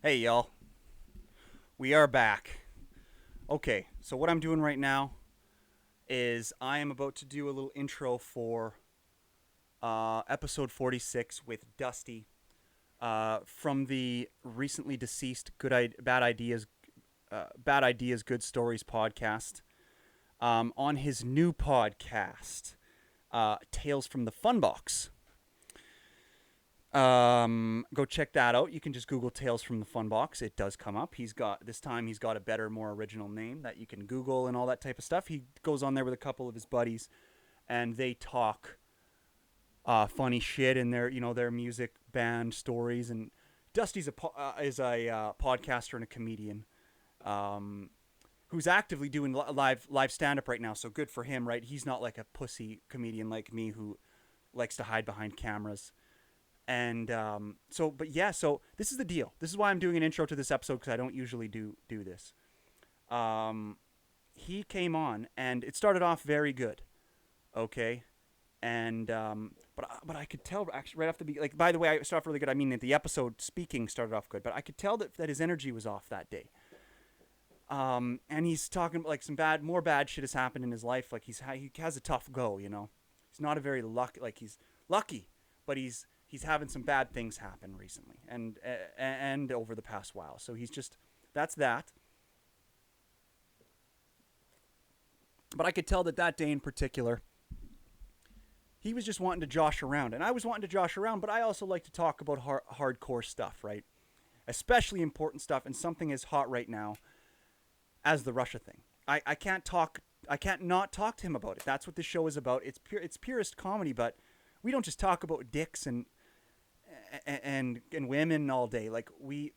Hey, y'all. We are back. Okay, so what I'm doing right now is I am about to do a little intro for episode 46 with Dusty from the recently deceased Bad Ideas, Good Stories podcast. On his new podcast, Tales from the Funbox. Go check that out. You can just Google Tales from the Funbox. It does come up. He's got a better, more original name that you can Google and all that type of stuff. He goes on there with a couple of his buddies, and they talk funny shit in their music band stories. And Dusty's is a podcaster and a comedian, um, who's actively doing live stand up right now. So good for him, right? He's not like a pussy comedian like me who likes to hide behind cameras. And so this is the deal. This is why I'm doing an intro to this episode because I don't usually do this. Um, he came on and it started off very good, okay, and but I could tell actually right off the beginning. Like, by the way, I started off really good. I mean, that the episode speaking started off good, but I could tell that his energy was off that day. And he's talking like more bad shit has happened in his life. Like he has a tough go, you know. He's not a very lucky. Like he's lucky, but he's having some bad things happen recently and over the past while. So he's just that's that. But I could tell that day in particular, he was just wanting to josh around, and I was wanting to josh around. But I also like to talk about hardcore stuff, right? Especially important stuff, and something as hot right now as the Russia thing. I can't talk. I can't not talk to him about it. That's what this show is about. It's purest comedy, but we don't just talk about dicks and women all day. Like we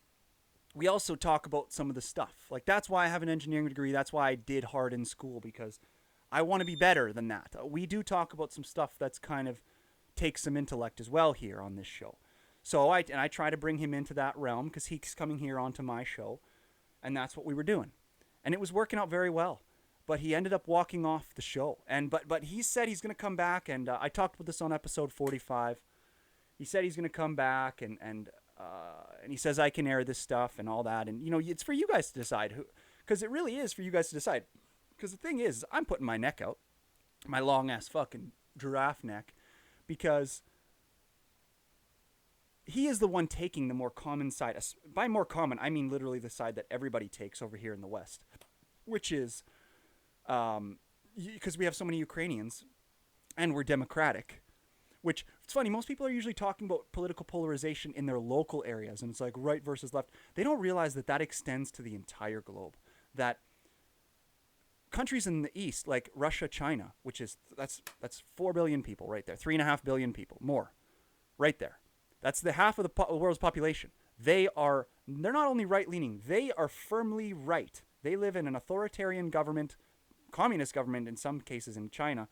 also talk about some of the stuff. Like that's why I have an engineering degree. That's why I did hard in school because I want to be better than that. We do talk about some stuff that's kind of takes some intellect as well here on this show. So I try to bring him into that realm because he's coming here onto my show, and that's what we were doing, and it was working out very well. But he ended up walking off the show, and but he said he's going to come back, and I talked about this on episode 45. He said he's going to come back, and he says I can air this stuff and all that, and it's for you guys to decide who, because it really is for you guys to decide. Because the thing is, I'm putting my neck out, my long ass fucking giraffe neck, because he is the one taking the more common side. By more common, I mean literally the side that everybody takes over here in the West, which is because we have so many Ukrainians and we're democratic. Which it's funny, most people are usually talking about political polarization in their local areas, and it's like right versus left. They don't realize that extends to the entire globe. That countries in the East, like Russia, China, which is that's 4 billion people right there, 3.5 billion people more, right there. That's the half of the world's population. They're not only right leaning, they are firmly right. They live in an authoritarian government, communist government in some cases in China.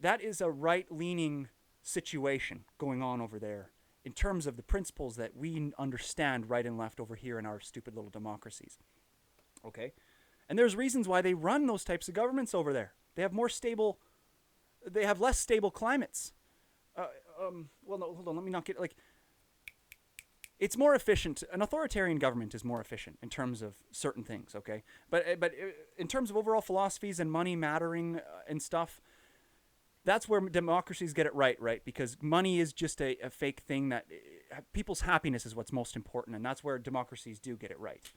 That is a right leaning situation going on over there in terms of the principles that we understand right and left over here in our stupid little democracies. Okay? And there's reasons why they run those types of governments over there. They have less stable climates. Well, no, hold on, let me not get, like, it's more efficient. An authoritarian government is more efficient in terms of certain things, okay? But in terms of overall philosophies and money mattering and stuff, that's where democracies get it right? Because money is just a fake thing that people's happiness is what's most important, and that's where democracies do get it right.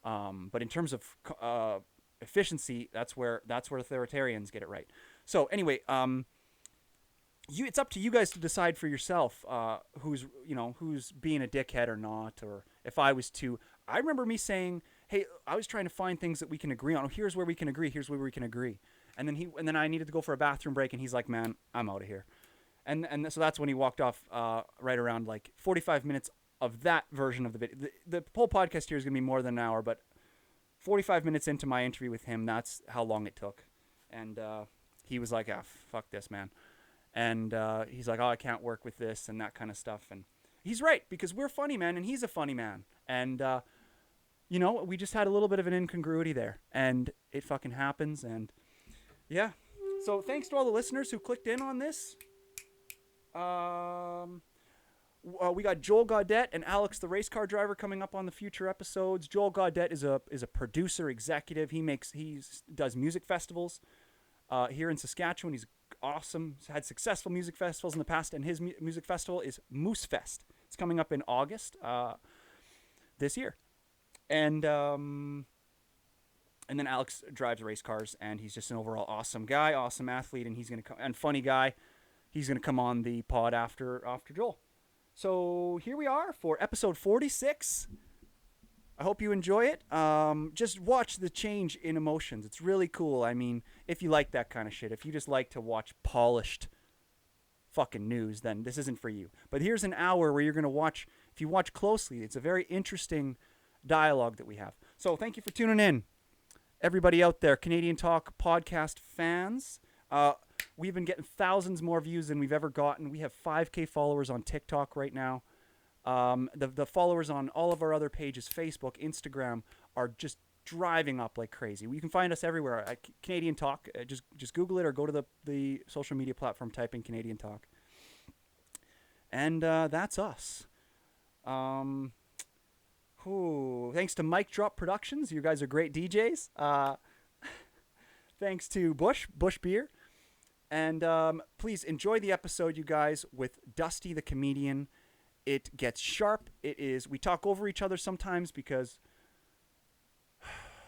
But in terms of efficiency, that's where authoritarians get it right. So anyway, it's up to you guys to decide for yourself who's being a dickhead or not, or if I was to. I remember me saying, "Hey, I was trying to find things that we can agree on. Oh, here's where we can agree. Here's where we can agree." And then I needed to go for a bathroom break, and he's like, "Man, I'm out of here." And so that's when he walked off right around like 45 minutes of that version of the video. The whole podcast here is going to be more than an hour, but 45 minutes into my interview with him, that's how long it took. And he was like, "Ah, fuck this, man." And he's like, "Oh, I can't work with this," and that kind of stuff. And he's right, because we're funny, man, and he's a funny man. And, we just had a little bit of an incongruity there. And it fucking happens, and yeah. So thanks to all the listeners who clicked in on this. We got Joel Gaudette and Alex, the race car driver, coming up on the future episodes. Joel Gaudette is a producer executive. He does music festivals here in Saskatchewan. He's awesome. He's had successful music festivals in the past, and his music festival is Moose Fest. It's coming up in August this year, and then Alex drives race cars, and he's just an overall awesome guy, awesome athlete, and he's gonna come, and funny guy. He's gonna come on the pod after Joel. So here we are for episode 46. I hope you enjoy it. Just watch the change in emotions. It's really cool. I mean, if you like that kind of shit, if you just like to watch polished fucking news, then this isn't for you. But here's an hour where you're going to watch, if you watch closely, it's a very interesting dialogue that we have. So thank you for tuning in, everybody out there, Canadian Talk podcast fans. We've been getting thousands more views than we've ever gotten. We have 5K followers on TikTok right now. The followers on all of our other pages, Facebook, Instagram, are just driving up like crazy. You can find us everywhere at Canadian Talk. Just Google it or go to the social media platform, type in Canadian Talk. And that's us. Thanks to Mic Drop Productions. You guys are great DJs. Thanks to Bush Beer. And please enjoy the episode, you guys, with Dusty the comedian. It gets sharp. We talk over each other sometimes because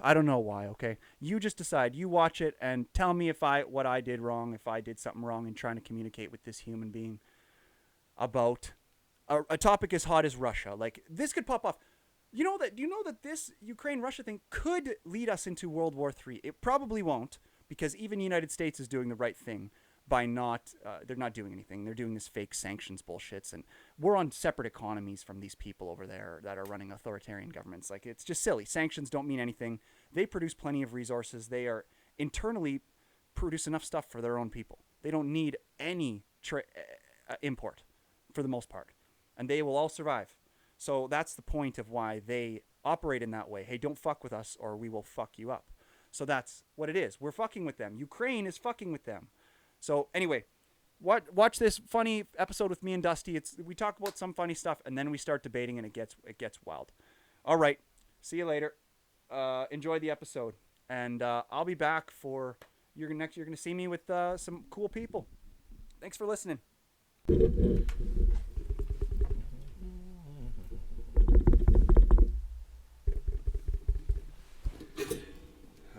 I don't know why, okay? You just decide. You watch it and tell me what I did wrong, if I did something wrong in trying to communicate with this human being about a topic as hot as Russia. Like, this could pop off. Do you know that this Ukraine-Russia thing could lead us into World War III? It probably won't, because even the United States is doing the right thing by they're not doing anything. They're doing this fake sanctions bullshits, and we're on separate economies from these people over there that are running authoritarian governments. Like, it's just silly. Sanctions don't mean anything. They produce plenty of resources. They are internally produce enough stuff for their own people. They don't need any import for the most part, and they will all survive. So that's the point of why they operate in that way. Hey, don't fuck with us or we will fuck you up. So that's what it is. We're fucking with them. Ukraine is fucking with them. So anyway, watch this funny episode with me and Dusty. We talk about some funny stuff and then we start debating and it gets wild. All right. See you later. Enjoy the episode. And I'll be back for you're going to see me with some cool people. Thanks for listening.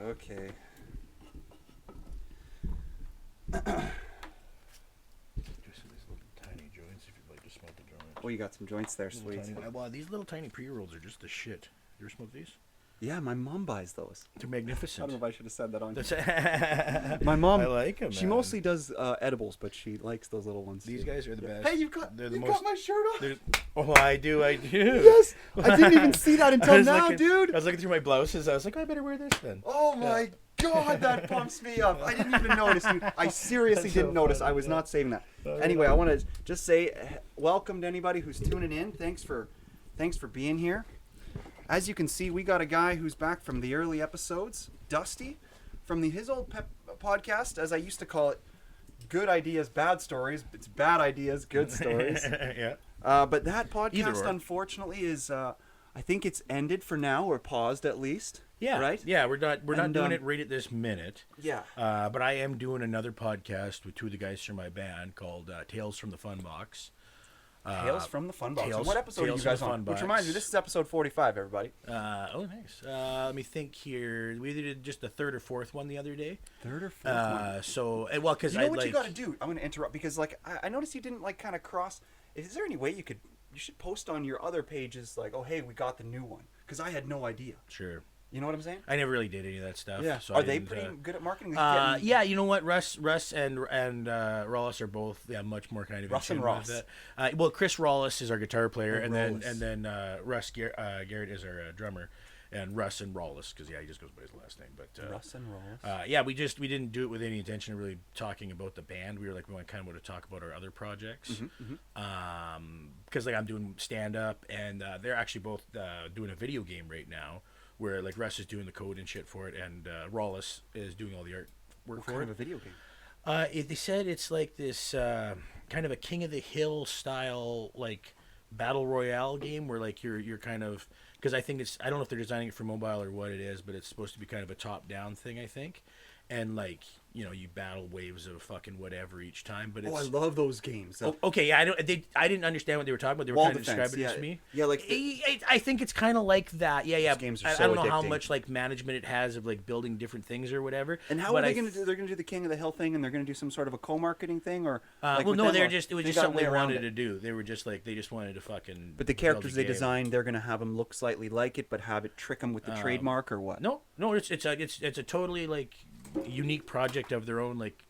Okay. Just these little tiny joints if you'd like to smoke the joints. Oh, you got some joints there, sweet. Well, these little tiny pre-rolls are just the shit. You ever smoke these? Yeah, my mom buys those. They're magnificent. I don't know if I should have said that on. My mom, I like them. She mostly does edibles, but she likes those little ones. These guys are the best. Hey, you got my shirt on. Oh, I do. Yes, I didn't even see that until now, dude. I was looking through my blouses. I was like, I better wear this then. Oh my God, that pumps me up. I didn't even notice, dude. I seriously didn't notice. I was not saving that. Anyway, I want to just say welcome to anybody who's tuning in. Thanks for being here. As you can see, we got a guy who's back from the early episodes, Dusty, from his old podcast, as I used to call it, Good Ideas, Bad Stories. It's Bad Ideas, Good Stories. Yeah. But that podcast, unfortunately, is I think it's ended for now, or paused at least. Yeah. Right? Yeah, we're not doing it right at this minute. Yeah. But I am doing another podcast with two of the guys from my band called Tales from the Funbox. Tales from the Funbox. And what episode are you guys on? Which reminds me, this is episode 45, everybody. Oh, nice. Let me think here. We did just the third or fourth one the other day. Third or fourth one? So, well, because you got to do? I'm going to interrupt because, like, I noticed you didn't, like, kind of cross. Is there any way you should post on your other pages, like, oh, hey, we got the new one? Because I had no idea. Sure. You know what I'm saying? I never really did any of that stuff. Yeah. So are they pretty good at marketing? Yeah, you know what? Russ and Rollis are both much more kind of Russ and Ross. That. Well, Chris Rollis is our guitar player, and then Russ Garrett is our drummer, and Russ and Rollis because he just goes by his last name. But Russ and Rollis. Yeah, we didn't do it with any intention of really talking about the band. We were like, we kind of want to talk about our other projects, because like I'm doing stand up, and they're actually both doing a video game right now. Where like Russ is doing the code and shit for it, and Rollis is doing all the art work for it. What kind of a video game? They said it's like this kind of a King of the Hill style, like battle royale game where like you're kind of, because I think I don't know if they're designing it for mobile or what it is, but it's supposed to be kind of a top down thing, I think. And like, you battle waves of fucking whatever each time, but it's... I love those games. Okay, yeah, I didn't understand what they were talking about. They were kind of describing it to me. Yeah, like I think it's kind of like that. Yeah. Those games are so I don't know how addicting. much like management it has of like building different things or whatever. And how are they going to do? They're going to do the King of the Hill thing, and they're going to do some sort of a co-marketing thing, or it was just something they wanted to do. They were just like, they just wanted to fucking. But the characters they designed, they're going to have them look slightly like it, but have it trick them with the trademark or what? No, it's a totally like unique project of their own. Like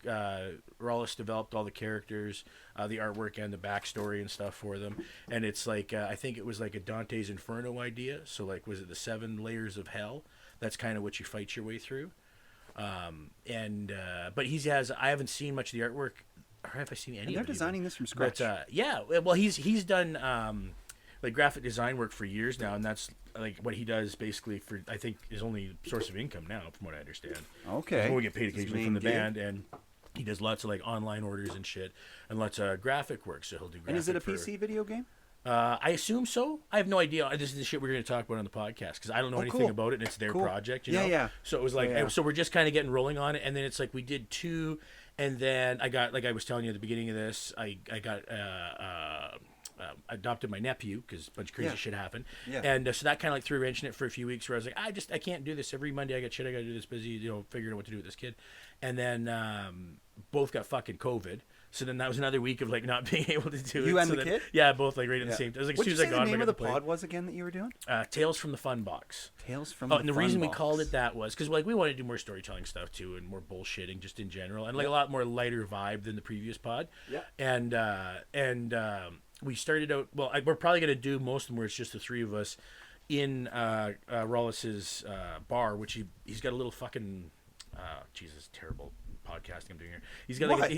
Rawless developed all the characters, the artwork and the backstory and stuff for them, and it's like I think it was like a Dante's Inferno idea. So like, was it the 7 layers of hell? That's kind of what you fight your way through. But I haven't seen much of the artwork, or have I seen any? And they're designing this from scratch. But yeah, well he's done like graphic design work for years now, and that's like what he does basically for, I think, his only source of income now, from what I understand. Okay. Before we get paid occasionally from the band, and he does lots of like online orders and shit, and lots of graphic work. So he'll do. And is it a PC video game? I assume so. I have no idea. This is the shit we're going to talk about on the podcast because I don't know anything about it, and it's their project. You know? Yeah. So it was like, so we're just kind of getting rolling on it, and then it's like we did 2, and then I got, like I was telling you at the beginning of this, I got adopted my nephew because a bunch of crazy shit happened, and so that kind of like threw a wrench in it for a few weeks where I was like, I can't do this every Monday. I got shit I got to do, this busy, figuring out what to do with this kid, and then both got fucking COVID. So then that was another week of like not being able to do it. You and so the kid? Yeah, both like right at the same time. It was like as soon as I got the name of the pod was again that you were doing? Tales from the Funbox. Tales from the Funbox. And the reason we called it that was because like we wanted to do more storytelling stuff too, and more bullshitting just in general, and like a lot more lighter vibe than the previous pod. Yeah. And we started out. Well, we're probably gonna do most of them where it's just the 3 of us in Rawless's bar, which he's got a little fucking Jesus, terrible podcasting I'm doing here. He's got like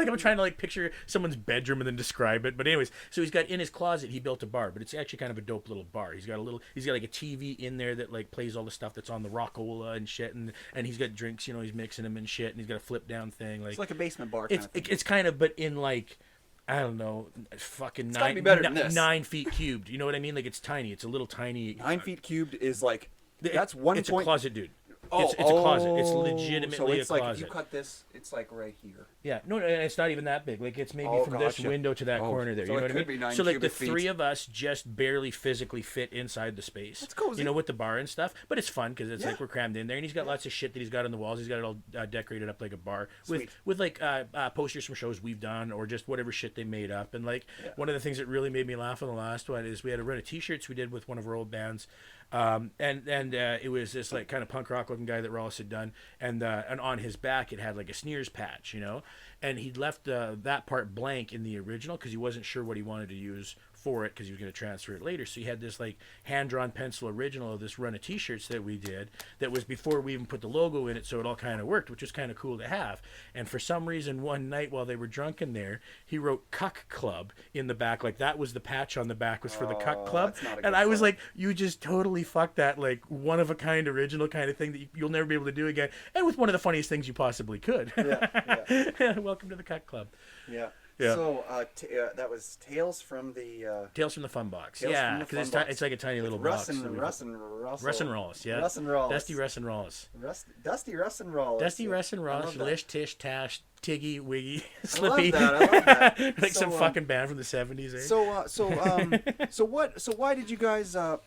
I'm trying to like picture someone's bedroom and then describe it. But anyways, so he's got in his closet he built a bar, but it's actually kind of a dope little bar. He's got like a TV in there that like plays all the stuff that's on the Rockola and shit, and he's got drinks, he's mixing them and shit, and he's got a flip down thing. Like it's like a basement bar. It's kind of, but in like, I don't know, fucking it's gotta be better than this. 9 feet cubed. You know what I mean? Like it's tiny. It's a little tiny. 9 feet cubed is like that's one. It's a closet, dude. It's a closet. It's legitimately a closet. Like if you cut this, it's like right here. Yeah, no, it's not even that big. Like it's maybe from this window to that corner there. So you know what I mean? So like the 3 feet. of us just barely physically fit inside the space. That's cozy. With the bar and stuff. But it's fun because it's like we're crammed in there, and he's got lots of shit that he's got on the walls. He's got it all decorated up like a bar with like posters from shows we've done or just whatever shit they made up. And like one of the things that really made me laugh on the last one is we had a run of T-shirts we did with one of our old bands. And it was this like kind of punk rock looking guy that Rawless had done, and on his back it had like a sneers patch, and he'd left that part blank in the original because he wasn't sure what he wanted to use for it because he was going to transfer it later. So he had this like hand-drawn pencil original of this run of T-shirts that we did that was before we even put the logo in it, so it all kind of worked, which was kind of cool to have. And for some reason one night while they were drunk in there, he wrote Cuck Club in the back, like that was the patch on the back was for the Cuck Club. And I was like, you just totally fucked that like one of a kind original kind of thing that you'll never be able to do again, and with one of the funniest things you possibly could. Welcome to the Cuck Club. Yeah. Yeah. So that was Tales from the Funbox. Yeah, because it's like a tiny little box. Russ and Rawless, yeah. Russ and Rawless. Dusty, Russ and Rawless. Dusty, Russ and Rawless. Dusty, Russ and Rawless. Lish, Tish, Tash, Tiggy, Wiggy, Slippy. I love that. Like some fucking band from the 70s. Eh? So why did you guys? I'll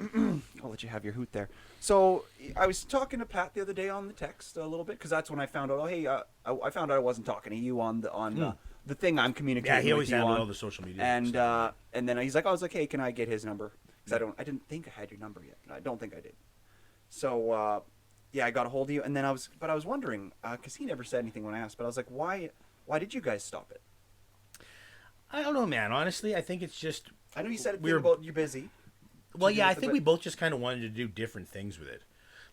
let you have your hoot there. So I was talking to Pat the other day on the text a little bit because that's when I found out. Oh, hey, I found out I wasn't talking to you on the thing I'm communicating. Yeah, he always with you handled on. all the social media. And then he's like, I was like, hey, can I get his number? Because I didn't think I had your number yet. I don't think I did. So I got a hold of you, and then I was wondering because he never said anything when I asked, but I was like, why did you guys stop it? I don't know, man. Honestly, I think it's just. I know you said about you're busy. Well, yeah, I think we both just kind of wanted to do different things with it.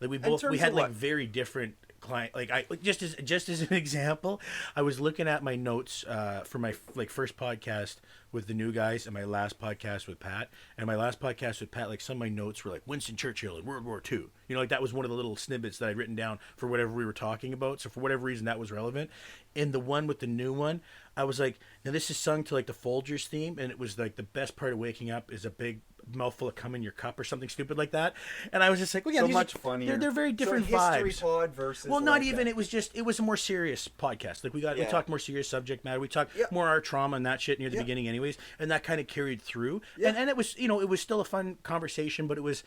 Like we terms had of like what? very different client. Like just as an example, I was looking at my notes for my like first podcast with the new guys and my last podcast with Pat. And my last podcast with Pat, like some of my notes were like Winston Churchill and World War II. You know, like that was one of the little snippets that I'd written down for whatever we were talking about. So for whatever reason, that was relevant. In the one with the new one, I was like, now this is sung to like the Folgers theme, and it was like the best part of waking up is a big mouthful of cum in your cup or something stupid like that. And I was just like, well, yeah, So these much are, funnier. They're very different so history vibes. pod versus. Well, not like even. that. It was a more serious podcast. Like we Yeah. talked more serious subject matter. We talked Yeah. more our trauma and that shit near the Yeah. beginning, anyways. And that kind of carried through. Yeah. And it was, you know, it was still a fun conversation, but it was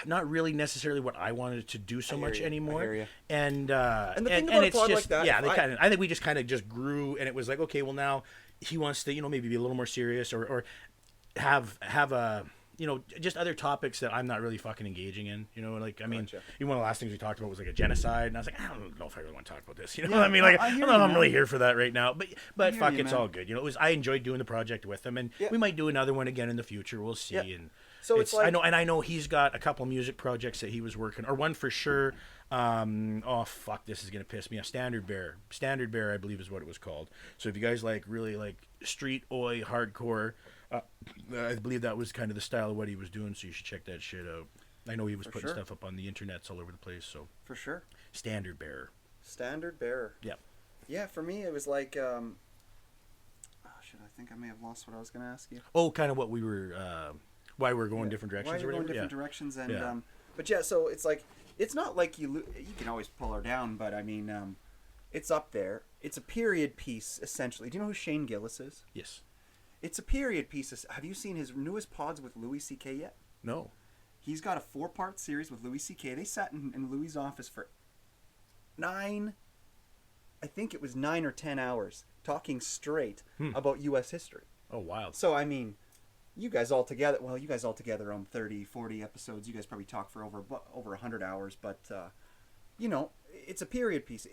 not really necessarily what I wanted to do so I hear much you. I anymore. hear you. And the thing about a it's pod just like that, yeah, if they I- kind of. I think we just kind of just grew, and it was like, okay, well now he wants to, you know, maybe be a little more serious or have a. You know, just other topics that I'm not really fucking engaging in. You know, like I mean, Gotcha. even one of the last things we talked about was like a genocide, and I was like, I don't know if I really want to talk about this. You know, Yeah, I mean, like I I hear don't know you, if I'm man. really here for that right now. But hear fuck, you, it's man. all good. You know, I enjoyed doing the project with him, and Yeah. we might do another one again in the future. We'll see. Yeah. And So it's like- I know he's got a couple music projects that he was working, or one for sure. Oh fuck, this is gonna piss me off. Standard Bear, I believe is what it was called. So if you guys like really like street oi hardcore, I believe that was kind of the style of what he was doing. So you should check that shit out. I know he was For putting sure. stuff up on the internets all over the place. So For sure. Standard Bear. Standard bearer. Yep. Yeah, for me it was like. Oh shit! I think I may have lost what I was going to ask you. Oh, kind of what we were, why we were going Yeah. different directions. Why or you're going whatever? different Yeah. directions, and Yeah. but yeah, so it's like it's not like you can always pull her down, but I mean, it's up there. It's a period piece essentially. Do you know who Shane Gillis is? Yes. It's a period piece. Have you seen his newest pods with Louis C.K. yet? No. He's got a 4-part series with Louis C.K. They sat in Louis' office for 9 or 10 hours talking straight about U.S. history. Oh, wild. So, I mean, you guys all together on 30, 40 episodes, you guys probably talk for over 100 hours, but, you know, it's a period piece.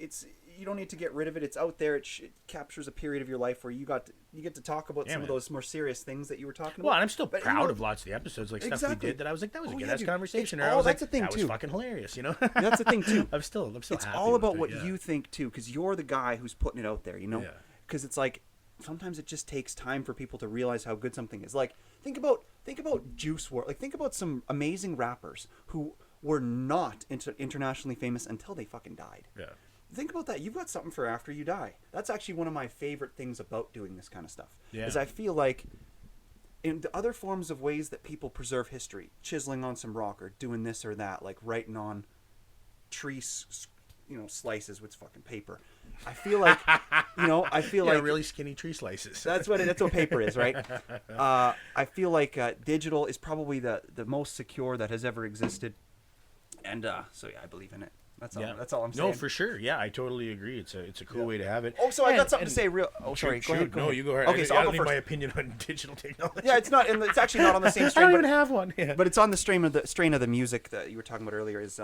You don't need to get rid of it. It's out there. It captures a period of your life where you get to talk about some man. of those more serious things that you were talking about. Well, and I'm still But, you proud know, of lots of the episodes, like stuff Exactly. we did that I was like, that was a Oh, good yeah, ass dude. conversation. It's Or I all- was like, that's the thing, that was too. fucking hilarious, you know? That's the thing, too. I'm still It's happy all about with what it, yeah. you think too, because you're the guy who's putting it out there, you know. Yeah. Because it's like sometimes it just takes time for people to realize how good something is. Like think about Juice WRLD. Like think about some amazing rappers who were not internationally famous until they fucking died. Yeah. Think about that. You've got something for after you die. That's actually one of my favorite things about doing this kind of stuff. Yeah. Is I feel like in the other forms of ways that people preserve history, chiseling on some rock or doing this or that, like writing on tree, slices with fucking paper. I feel like, I feel Yeah, like really skinny tree slices. that's what paper is, right? I feel like digital is probably the most secure that has ever existed, and so yeah, I believe in it. That's all. Yeah. That's all I'm saying. No, for sure. Yeah, I totally agree. It's a cool way to have it. Oh, so I And- got something and- to say. Oh, sorry. Shoot, Go ahead. no, you go ahead. Okay, so I I'll don't go need my first. opinion on digital technology. Yeah, it's not. It's actually not on the same I strain. don't but, even have one. Yeah. but it's on the strain of the music that you were talking about earlier. Is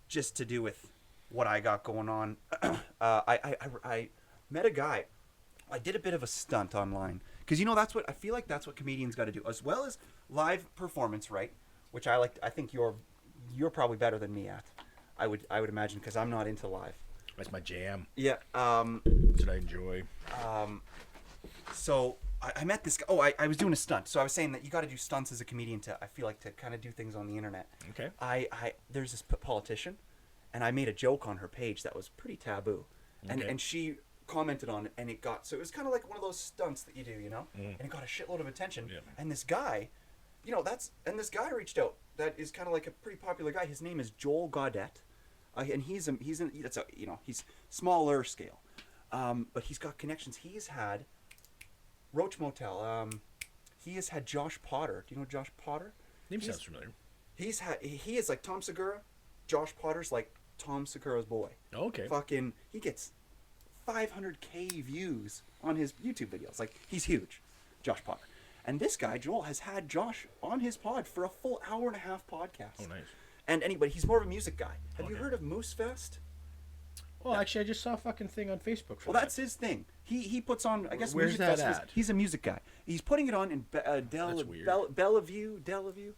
just to do with what I got going on. I met a guy. I did a bit of a stunt online because I feel like that's what comedians got to do, as well as live performance, right? Which I like. I think you're probably better than me at. I would imagine because I'm not into live. That's my jam. Yeah. That's what I enjoy. So I met this guy. Oh, I was doing a stunt. So I was saying that you got to do stunts as a comedian to kind of do things on the internet. Okay. There's this politician, and I made a joke on her page that was pretty taboo, and Okay. and she commented on it, and it was kind of like one of those stunts that you do, and it got a shitload of attention. Yeah. And this guy, this guy reached out. That is kind of like a pretty popular guy. His name is Joel Gaudet, and he's smaller scale, but he's got connections. He's had Roach Motel. He has had Josh Potter. Do you know Josh Potter? Name sounds familiar. He is like Tom Segura. Josh Potter's like Tom Segura's boy. Oh, okay. Fucking, he gets 500K views on his YouTube videos. Like, he's huge, Josh Potter. And this guy, Joel, has had Josh on his pod for a full hour-and-a-half podcast. Oh, nice. And anyway, he's more of a music guy. Have you Okay. heard of Moose Fest? Well, actually, I just saw a fucking thing on Facebook for Well, that's his thing. He puts on, I guess, Where's music that festivals. at? He's a music guy. He's putting it on in That's weird. Bellevue.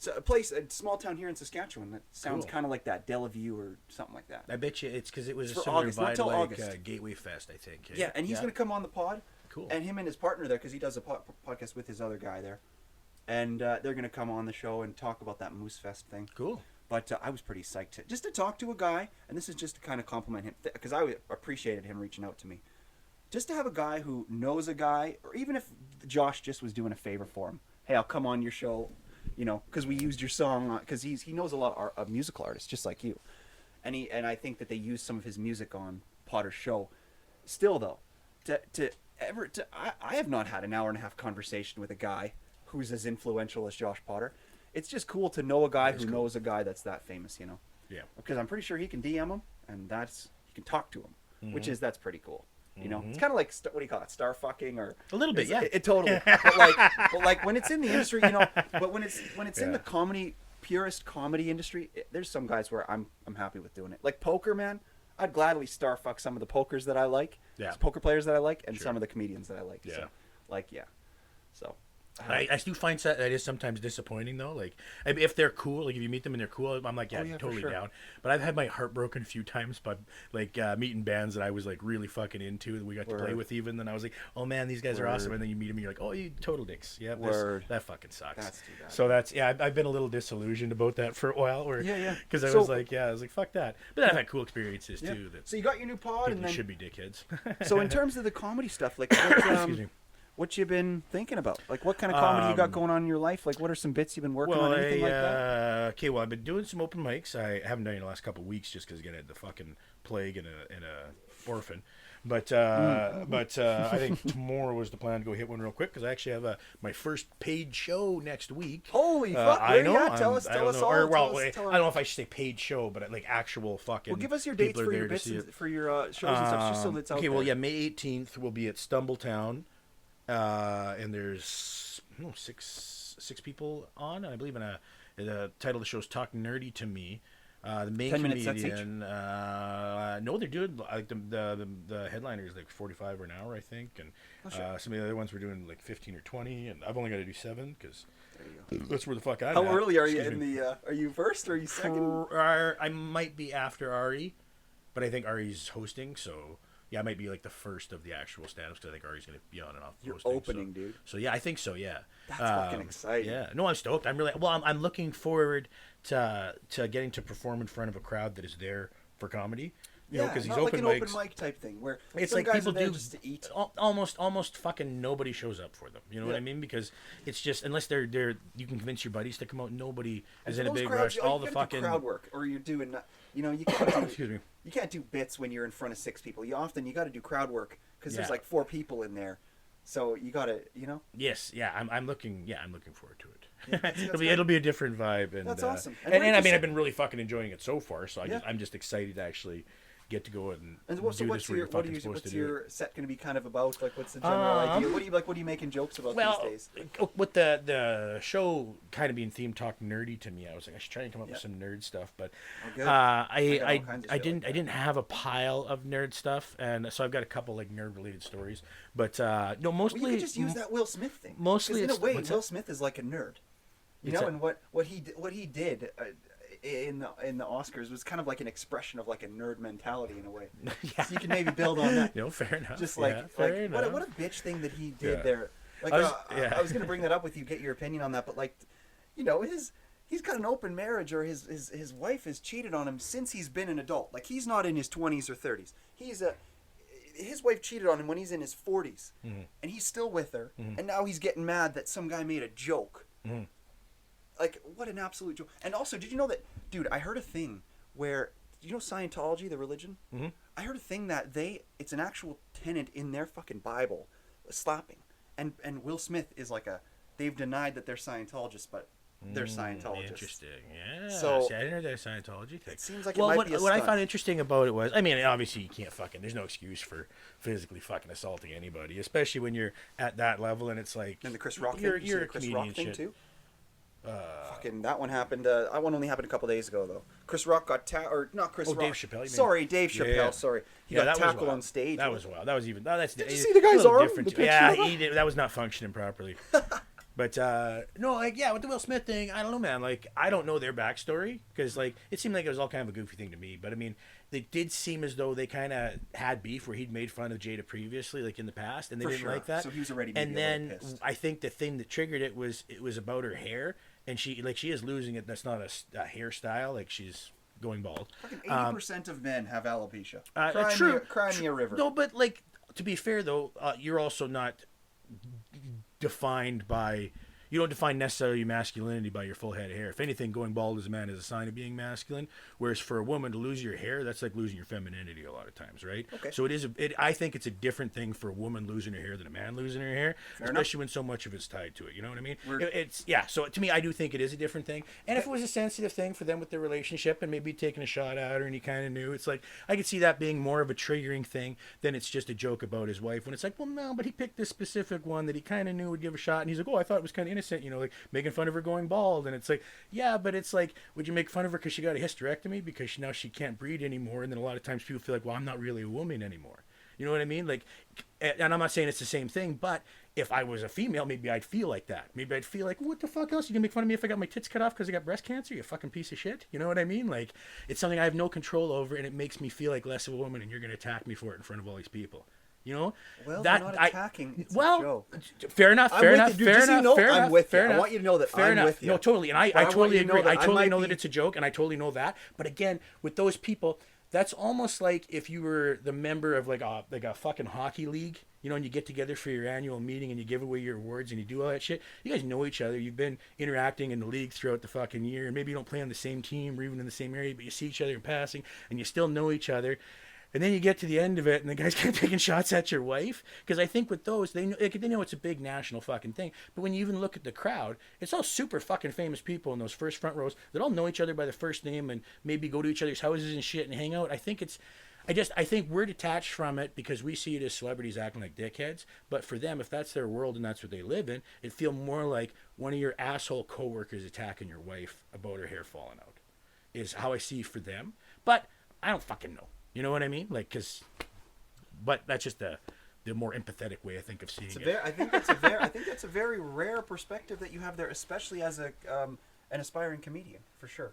So a place, a small town here in Saskatchewan that sounds Cool. kind of like that, Delavue or something like that. I bet you it's because it was It's a for similar August, not vibe till like August. Gateway Fest, I think. eh? Yeah, and he's going to come on the pod. Cool. And him and his partner there, because he does a podcast with his other guy there. And they're going to come on the show and talk about that Moose Fest thing. Cool. But I was pretty psyched just to talk to a guy, and this is just to kind of compliment him, because I appreciated him reaching out to me. Just to have a guy who knows a guy, or even if Josh just was doing a favor for him. Hey, I'll come on your show, you know, because we used your song, because he knows a lot of musical artists, just like you. And I think that they used some of his music on Potter's show. Still, though, I have not had an hour and a half conversation with a guy who's as influential as Josh Potter. It's just cool to know a guy who knows a guy that's that famous, you know. Yeah. Because I'm pretty sure he can DM him, and he can talk to him, that's pretty cool. You know, it's kind of like what do you call it, star fucking, or a little bit, yeah. It totally. but like when it's in the industry, you know, but when it's in the purist comedy industry, there's some guys where I'm happy with doing it. Like poker, man, I'd gladly star fuck some of the pokers that I like, poker players that I like, and some of the comedians that I like. Yeah. So, I do find that is sometimes disappointing though. Like if they're cool, like if you meet them and they're cool, I'm like, totally down. But I've had my heart broken a few times by like meeting bands that I was like really fucking into that we got to play with even. Then I was like, oh man, these guys are awesome. And then you meet them and you're like, oh, you total dicks. Yeah, that fucking sucks. That's too bad. So I've been a little disillusioned about that for a while. Because I was like, fuck that. But then I've had cool experiences too. So you got your new pod, and then should be dickheads. So in terms of the comedy stuff, like excuse me. What you been thinking about? Like, what kind of comedy you got going on in your life? Like, what are some bits you've been working on? Anything like that? Okay, well, I've been doing some open mics. I haven't done it in the last couple of weeks just because again I had the fucking plague and a orphan. But I think tomorrow was the plan to go hit one real quick because I actually have my first paid show next week. Holy fuck! I know. Tell us all. I don't know if I should say paid show, but like actual fucking. Well, give us your dates for your bits for your shows and stuff, just so that's out there. Okay, well, May 18th will be at Stumbletown. And there's six people on. I believe the title of the show is "Talk Nerdy to Me." The main comedian. No, they're doing like the headliner is like 45 an hour, I think, and some of the other ones were doing like 15 or 20, and I've only got to do 7 because that's where the fuck I'm. How early are you in the? Are you first or are you second? I might be after Ari, but I think Ari's hosting, so. Yeah, I might be like the first of the actual stand-ups because I think Ari's going to be on and off. You're opening, dude. So yeah, I think so. Yeah, that's fucking exciting. Yeah, no, I'm stoked. I'm really I'm looking forward to getting to perform in front of a crowd that is there for comedy. You know, because these open like an mics, open mic type thing where it's some like guys people are there do just to eat. Almost fucking nobody shows up for them. You know what I mean? Because it's just unless they're you can convince your buddies to come out. Nobody is in a big rush. All the fucking crowd work, or you're doing. You know, you can't do, excuse me. You can't do bits when you're in front of 6 people. You got to do crowd work because there's like 4 people in there. So you got to, you know. Yes, yeah, I'm looking forward to it. Yeah, it'll be a different vibe, and that's awesome. And I mean, I've been really fucking enjoying it so far. So I'm just excited to actually get to go and do this what's your set going to be kind of about? Like, what's the general idea? What are you making jokes about these days? With the show kind of being themed talk nerdy to me, I was like, I should try and come up with some nerd stuff, but I didn't have a pile of nerd stuff, and so I've got a couple like nerd related stories, but no, mostly you could just use that Will Smith thing. Mostly, in a way, Will Smith is like a nerd, you know, and what he did. In the Oscars was kind of like an expression of like a nerd mentality in a way. So you can maybe build on that. No, fair enough. Just like what a bitch thing that he did there. Like I was gonna bring that up with you, get your opinion on that, but like, you know, he's got an open marriage, or his wife has cheated on him since he's been an adult. Like he's not in his 20s or 30s. His wife cheated on him when he's in his 40s, and he's still with her, and now he's getting mad that some guy made a joke. Like, what an absolute joke. And also, did you know that, dude, I heard a thing where, you know Scientology, the religion? Mm-hmm. I heard a thing that it's an actual tenet in their fucking Bible, slapping. And Will Smith is like they've denied that they're Scientologists, but they're Scientologists. Interesting, yeah. So, see, I didn't know that Scientology thing. It seems like it might be a what I found interesting about it was, I mean, obviously you can't there's no excuse for physically fucking assaulting anybody, especially when you're at that level, and it's like... And the Chris Rock you're, thing, you're the a Chris comedian Rock thing shit. too? Fucking that one happened. That one only happened a couple days ago though. Chris Rock got not Chris Rock. Dave Chappelle. Sorry, Dave Chappelle. Yeah. Sorry, he got tackled on stage. That was wild. That was even. Did you see the guy's arm? Yeah, he did. That was not functioning properly. But no, like with the Will Smith thing, I don't know, man. Like I don't know their backstory because like it seemed like it was all kind of a goofy thing to me. But I mean, it did seem as though they kind of had beef where he'd made fun of Jada previously, like in the past, and they didn't like that. So he was already and maybe a little then pissed. I think the thing that triggered it was about her hair, and she is losing it. That's not a hairstyle. Like she's going bald. Fucking 80% of men have alopecia. True. Cry me a river. No, but like to be fair though, you're also not defined by. You don't define necessarily masculinity by your full head of hair. If anything, going bald as a man is a sign of being masculine. Whereas for a woman to lose your hair, that's like losing your femininity a lot of times, right? Okay. So I think it's a different thing for a woman losing her hair than a man losing her hair, especially when so much of it's tied to it. You know what I mean? So to me, I do think it is a different thing. And if it was a sensitive thing for them with their relationship and maybe taking a shot at her and he kind of knew, it's like I could see that being more of a triggering thing than it's just a joke about his wife. When it's like, well, no, but he picked this specific one that he kind of knew would give a shot, and he's like, oh, I thought it was kind of innocent, like making fun of her going bald. And it's like, yeah, but it's like, would you make fun of her because she got a hysterectomy because now she can't breed anymore? And then a lot of times people feel like, well, I'm not really a woman anymore. You know what I mean? Like, and I'm not saying it's the same thing, but if I was a female, maybe I'd feel like that. Maybe I'd feel like, what the fuck else? You gonna make fun of me if I got my tits cut off because I got breast cancer? You fucking piece of shit. You know what I mean? Like, it's something I have no control over, and it makes me feel like less of a woman, and you're gonna attack me for it in front of all these people. You know, well, that, not attacking. It's a joke. Fair enough. Fair enough. I'm with you. I want you to know that I'm with you. No, totally, and I totally agree. I totally know that it's a joke, and I totally know that. But again, with those people, that's almost like if you were the member of like a fucking hockey league, and you get together for your annual meeting and you give away your awards and you do all that shit. You guys know each other. You've been interacting in the league throughout the fucking year, and maybe you don't play on the same team or even in the same area, but you see each other in passing, and you still know each other. And then you get to the end of it, and the guy's kind of taking shots at your wife. Because I think with those, they know it's a big national fucking thing. But when you even look at the crowd, it's all super fucking famous people in those first front rows that all know each other by their first name and maybe go to each other's houses and shit and hang out. I think we're detached from it because we see it as celebrities acting like dickheads. But for them, if that's their world and that's what they live in, it feel more like one of your asshole coworkers attacking your wife about her hair falling out. Is how I see for them. But I don't fucking know. You know what I mean? Like, but that's just the more empathetic way I think of seeing it. I think that's a very rare perspective that you have there, especially as an aspiring comedian, for sure.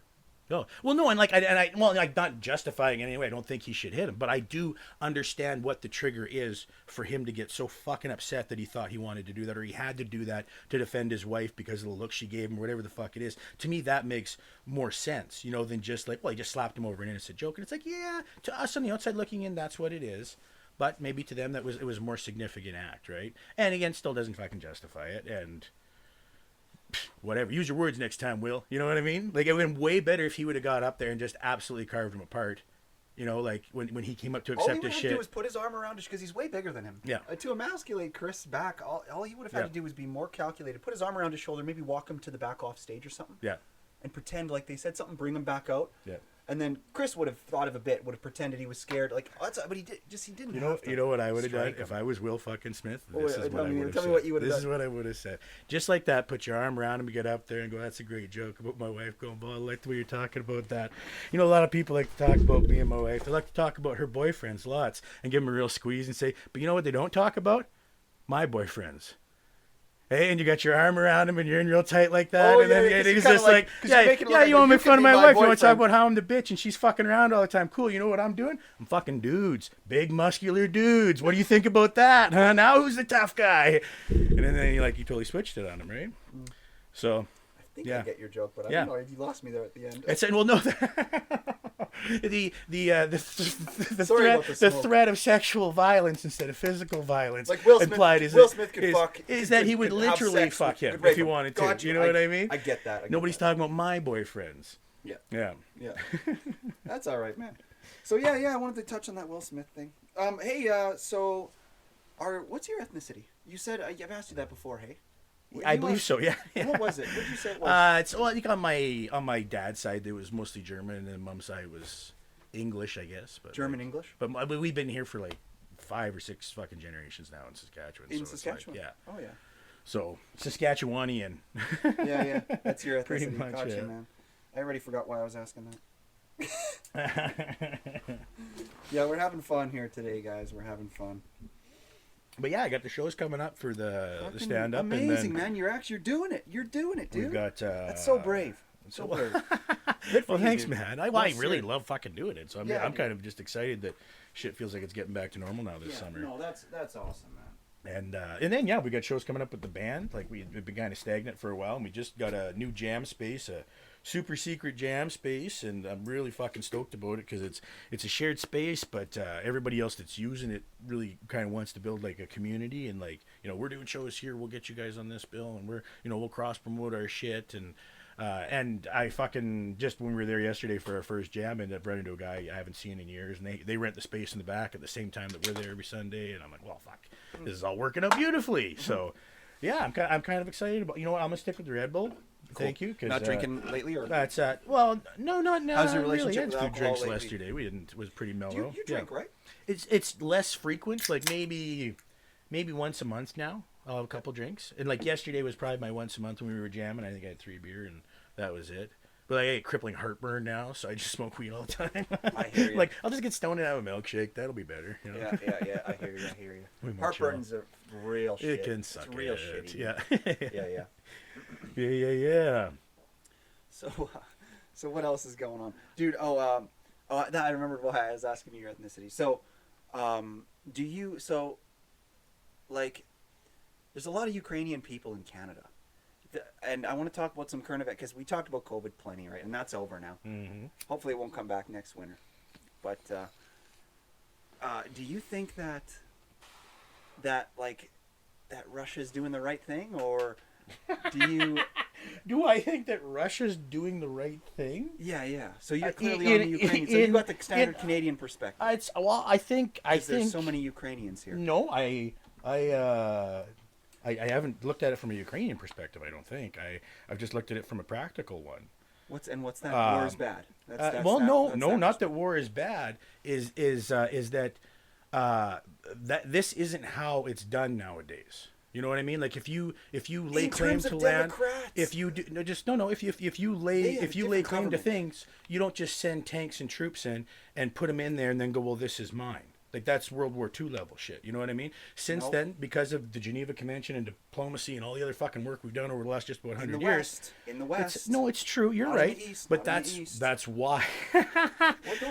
No, well, no, and I'm not justifying it anyway. I don't think he should hit him, but I do understand what the trigger is for him to get so fucking upset that he thought he wanted to do that, or he had to do that to defend his wife because of the look she gave him, or whatever the fuck it is. To me, that makes more sense, than just like, well, he just slapped him over an innocent joke, and it's like, yeah, to us on the outside looking in, that's what it is, but maybe to them it was a more significant act, right? And again, still doesn't fucking justify it, and. Whatever. Use your words next time, Will. You know what I mean? Like, it would have been way better if he would have got up there and just absolutely carved him apart. Like when he came up to accept his shit. All he would have to do was put his arm around us because he's way bigger than him. Yeah. To emasculate Chris back, all he would have had to do was be more calculated. Put his arm around his shoulder, maybe walk him to the back off stage or something. Yeah. And pretend like they said something, bring him back out. Yeah. And then Chris would have thought of a bit, would have pretended he was scared, like, oh, but he didn't. You know what I would have done if I was Will fucking Smith. This is what I would have said. Tell me what you would have done. This is what I would have said. Just like that, put your arm around him and get up there and go, "That's a great joke about my wife going bald." I like the way you're talking about that. A lot of people like to talk about me and my wife. They like to talk about her boyfriends lots and give them a real squeeze and say, "But you know what they don't talk about? My boyfriends." Hey, and you got your arm around him, and you're in real tight like that, and then he's just like, yeah, you want to make fun of my wife, you want to talk about how I'm the bitch, and she's fucking around all the time. Cool, you know what I'm doing? I'm fucking dudes, big muscular dudes. What do you think about that? Huh? Now who's the tough guy? And then you totally switched it on him, right? So. I think I get your joke, but I don't know. You lost me there at the end. The threat of sexual violence instead of physical violence, like Will Smith, implied Will Smith could fuck. Is that he would literally fuck him if he wanted to? You know what I mean? I get that. Nobody's talking about my boyfriends. Yeah. That's all right, man. So I wanted to touch on that Will Smith thing. So, what's your ethnicity? You said I've asked you that before. Hey. I believe so. Yeah. What was it? What did you say it was? I think on my dad's side it was mostly German, and then mom's side was English, I guess. But German English. But we've been here for 5 or 6 fucking generations now in Saskatchewan. In Saskatchewan. Yeah. Oh yeah. So Saskatchewanian. Yeah. That's your ethnicity. Pretty much, gotcha, man. I already forgot why I was asking that. Yeah, we're having fun here today, guys. We're having fun. But yeah, I got the shows coming up for the Fucking stand up. amazing, and then man. You're doing it. You're doing it, dude. we've got. That's so brave. So brave. Good for Well, you, thanks, dude. man. I No, really seriously. love fucking doing it. So I'm Yeah, I'm dude. kind of just excited that shit feels like it's getting back to normal now this summer. No, that's awesome, man. And then yeah, we got shows coming up with the band. Like we've been kind of stagnant for a while, and we just got a new jam space, a super secret jam space, and I'm really fucking stoked about it because it's a shared space, but everybody else that's using it really kind of wants to build like a community, and like, you know, we're doing shows here, we'll get you guys on this bill, and we're, you know, we'll cross promote our shit. And I fucking, just when we were there yesterday for our first jam, ended up running into a guy I haven't seen in years, and they rent the space in the back at the same time that we're there every Sunday, and I'm like, well, fuck, this is all working out beautifully. So yeah, I'm kind of excited about, you know what, I'm gonna stick with the Red Bull. Cool. Thank you. Cause, Not drinking lately, or that's well, no, not now. How's your really. relationship I had with a few alcohol drinks lately? yesterday. We didn't. It was pretty mellow. you drink, right? It's less frequent. Like maybe once a month now. I'll have a couple drinks. And like yesterday was probably my once a month when we were jamming. I think I had 3 beer and that was it. But I get crippling heartburn now, so I just smoke weed all the time. I hear you. Like I'll just get stoned and have a milkshake. That'll be better. You know? Yeah. I hear you. We might Heartburn's a real shit. It can suck. It's real it. shitty. Yeah. Yeah. Yeah. So what else is going on, dude? I remembered why I was asking you your ethnicity. So, like, there's a lot of Ukrainian people in Canada, and I want to talk about some current event because we talked about COVID plenty, right? And that's over now. Mm-hmm. Hopefully, it won't come back next winter. But do you think that Russia's doing the right thing, or do you? Do I think that Russia's doing the right thing? Yeah. So you're clearly on the Ukrainian. So you got the standard Canadian perspective. I think There's so many Ukrainians here. No, I haven't looked at it from a Ukrainian perspective. I don't think. I've just looked at it from a practical one. What's that? War is bad. Not that war is bad. Is that this isn't how it's done nowadays. You know what I mean? Like if you lay In claim terms to of land, Democrats. if you do, if you lay claim to government. things, you don't just send tanks and troops in and put them in there and then go, well, this is mine. Like that's World War II level shit. You know what I mean? Since Nope. then, because of the Geneva Convention and diplomacy and all the other fucking work we've done over the last just about 100 years. In the West. It's true. You're Not in right. the East, But not in the East. that's why.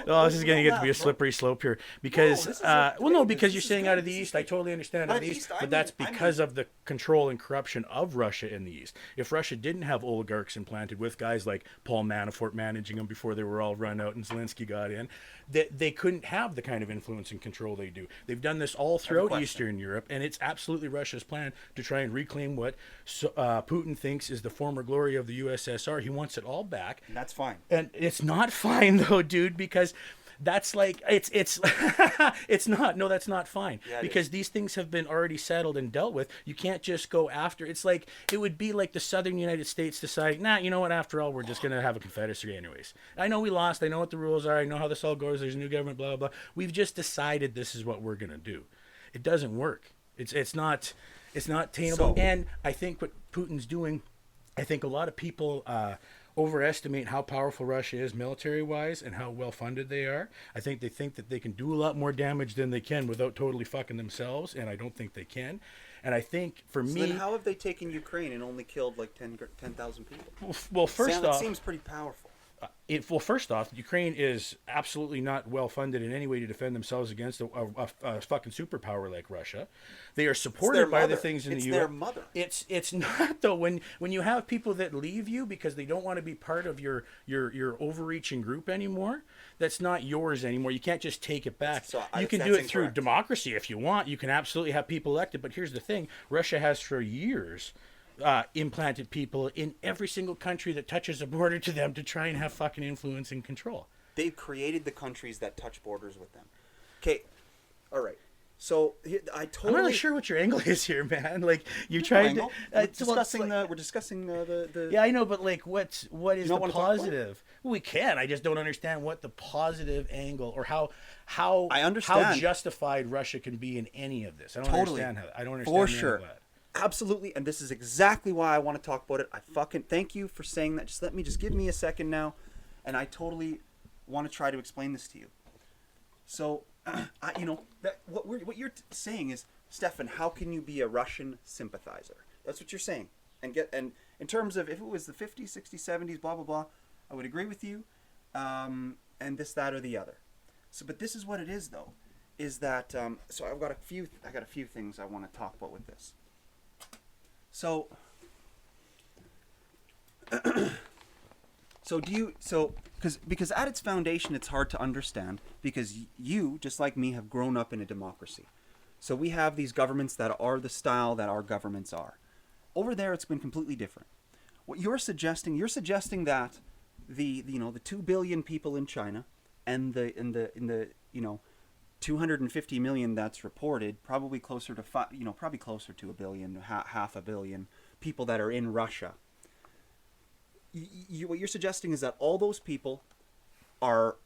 Well, This is going to get to be a slippery slope here because this is a- because this you're is saying good. out of the This is East. I totally understand out of the Not East, East, I but that's mean- because of the control and corruption of Russia in the East. If Russia didn't have oligarchs implanted with guys like Paul Manafort managing them before they were all run out and Zelensky got in, they couldn't have the kind of influence and control they do. They've done this all throughout question. Eastern Europe, and it's absolutely Russia's plan to try and reclaim what Putin thinks is the former glory of the USSR. He wants it all back. And that's fine. And it's not fine though, dude, because that's like it's it's not. No, that's not fine. Yeah, it because is. these things have been already settled and dealt with. You can't just go after. It's like it would be like the southern United States deciding, nah, you know what, after all, we're just gonna have a confederacy anyways. I know we lost, I know what the rules are, I know how this all goes, there's a new government, blah blah blah. We've just decided this is what we're gonna do. It doesn't work. It's not attainable. So- And I think what Putin's doing, I think a lot of people overestimate how powerful Russia is military-wise and how well-funded they are. I think they think that they can do a lot more damage than they can without totally fucking themselves, and I don't think they can. And I think, for So me... then how have they taken Ukraine and only killed like 10,000 people? Well, first That off... seems pretty powerful. First off, Ukraine is absolutely not well funded in any way to defend themselves against a fucking superpower like Russia. They are supported by the things in the U.S. It's their mother. It's not though. When you have people that leave you because they don't want to be part of your overreaching group anymore, that's not yours anymore. You can't just take it back. You can do it through incorrect. democracy if you want. You can absolutely have people elected. But here's the thing: Russia has for years implanted people in every single country that touches a border to them to try and have fucking influence and control. They've created the countries that touch borders with them. Okay, all right. So I totally. I'm not really sure what your angle is here, man. Like you're trying to. We're discussing the. Yeah, I know, but like, what is don't the wanna talk about it? positive? Well, we can. I just don't understand what the positive angle or how I understand. how justified Russia can be in any of this. I don't Totally. understand how. I don't understand For the sure. angle of that. Absolutely, and this is exactly why I want to talk about it. I fucking thank you for saying that. Just give me a second now, and I totally want to try to explain this to you. So, what you're saying is Stephan, how can you be a Russian sympathizer? That's what you're saying. And in terms of if it was the 50s, 60s, 70s, blah blah blah, I would agree with you. And this, that, or the other. So, but this is what it is, though, is that so I got a few things I want to talk about with this. So, because at its foundation, it's hard to understand because you, just like me, have grown up in a democracy. So we have these governments that are the style that our governments are. Over there, it's been completely different. What you're suggesting that the 2 billion people in China and the 250 million that's reported, probably closer to probably closer to a billion, half a billion people that are in Russia. What you're suggesting is that all those people are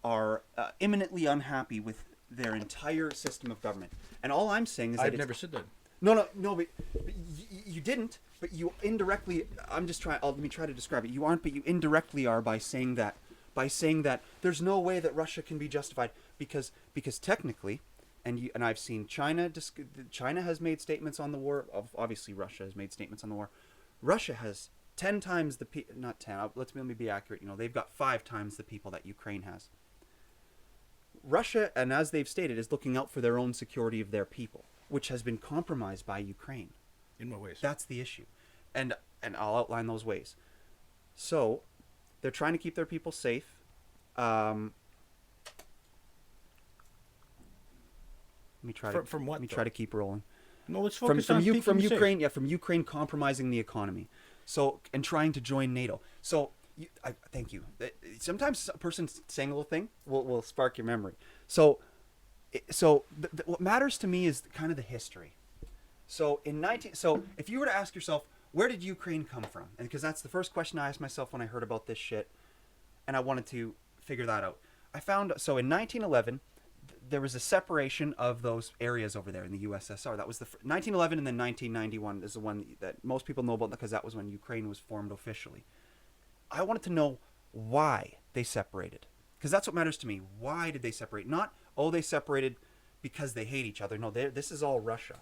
imminently unhappy with their entire system of government. And all I'm saying is that I've never said that. No, but you didn't. But you indirectly. Let me try to describe it. You aren't, but you indirectly are by saying that. By saying that there's no way that Russia can be justified because technically, and I've seen China has made statements on the war. Obviously, Russia has made statements on the war. Russia has 10 times the not 10. Let me be accurate. They've got 5 times the people that Ukraine has. Russia, and as they've stated, is looking out for their own security of their people, which has been compromised by Ukraine. In what ways? That's the issue. And I'll outline those ways. So, they're trying to keep their people safe. Let me try from what? Let me try to keep rolling. No, let's focus on from Ukraine. Yeah, from Ukraine compromising the economy. So, and trying to join NATO. So, thank you. Sometimes a person saying a little thing will spark your memory. So what matters to me is kind of the history. So if you were to ask yourself, where did Ukraine come from? And because that's the first question I asked myself when I heard about this shit, and I wanted to figure that out. I found in 1911 there was a separation of those areas over there in the USSR. That was 1911, and then 1991 is the one that most people know about because that was when Ukraine was formed officially. I wanted to know why they separated, because that's what matters to me. Why did they separate? Not, they separated because they hate each other. No, this is all Russia.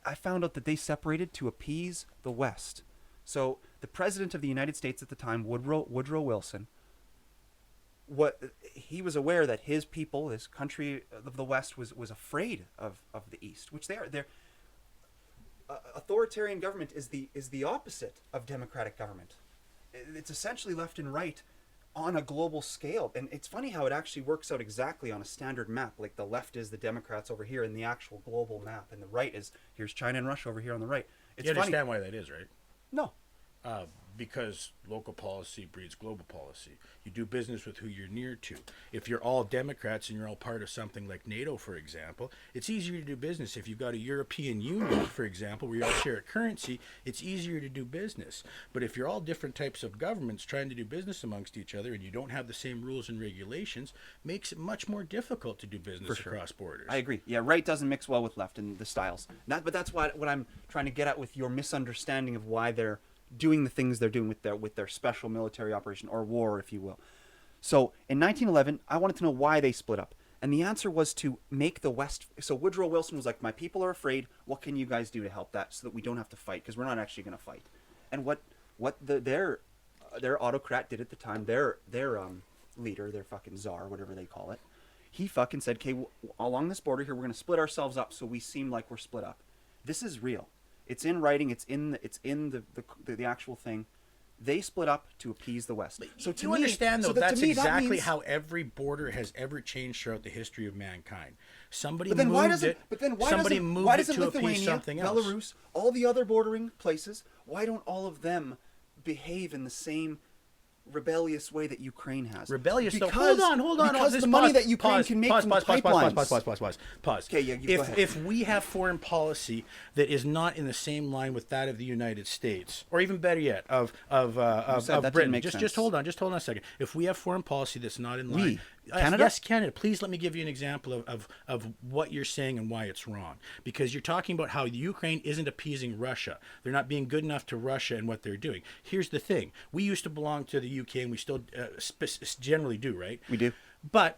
I found out that they separated to appease the West. So the president of the United States at the time, Woodrow Wilson, he was aware that his people, his country of the West, was afraid of the East, which they are. Authoritarian government is the opposite of democratic government. It's essentially left and right on a global scale. And it's funny how it actually works out exactly on a standard map. Like the left is the Democrats over here in the actual global map, and the right is, here's China and Russia over here on the right. You understand why that is, right? No. Because local policy breeds global policy. You do business with who you're near to. If you're all Democrats and you're all part of something like NATO, for example, it's easier to do business. If you've got a European Union, for example, where you all share a currency, it's easier to do business. But if you're all different types of governments trying to do business amongst each other and you don't have the same rules and regulations, makes it much more difficult to do business across borders. I agree. Yeah, right doesn't mix well with left in the styles. But that's what I'm trying to get at with your misunderstanding of why they're doing the things they're doing with their special military operation, or war, if you will. So in 1911, I wanted to know why they split up. And the answer was to make the West. So Woodrow Wilson was like, my people are afraid. What can you guys do to help that so that we don't have to fight? Because we're not actually going to fight. And what their autocrat did at the time, their leader, their fucking czar, whatever they call it, he fucking said, okay, along this border here, we're going to split ourselves up so we seem like we're split up. This is real. It's in writing. It's in the actual thing. They split up to appease the West. So to understand, though, that's exactly how every border has ever changed throughout the history of mankind. Somebody moved it to appease something else. Belarus, all the other bordering places, why don't all of them behave in the same rebellious way that Ukraine has? Rebellious, though. Hold on. Because the money that Ukraine can make from the pipelines. Pause. Okay, go ahead. If we have foreign policy that is not in the same line with that of the United States, or even better yet, of Britain, just hold on a second. If we have foreign policy that's not in line, Canada? Yes, Canada. Please let me give you an example of what you're saying and why it's wrong. Because you're talking about how Ukraine isn't appeasing Russia. They're not being good enough to Russia and what they're doing. Here's the thing. We used to belong to the UK, and we still generally do, right? We do. But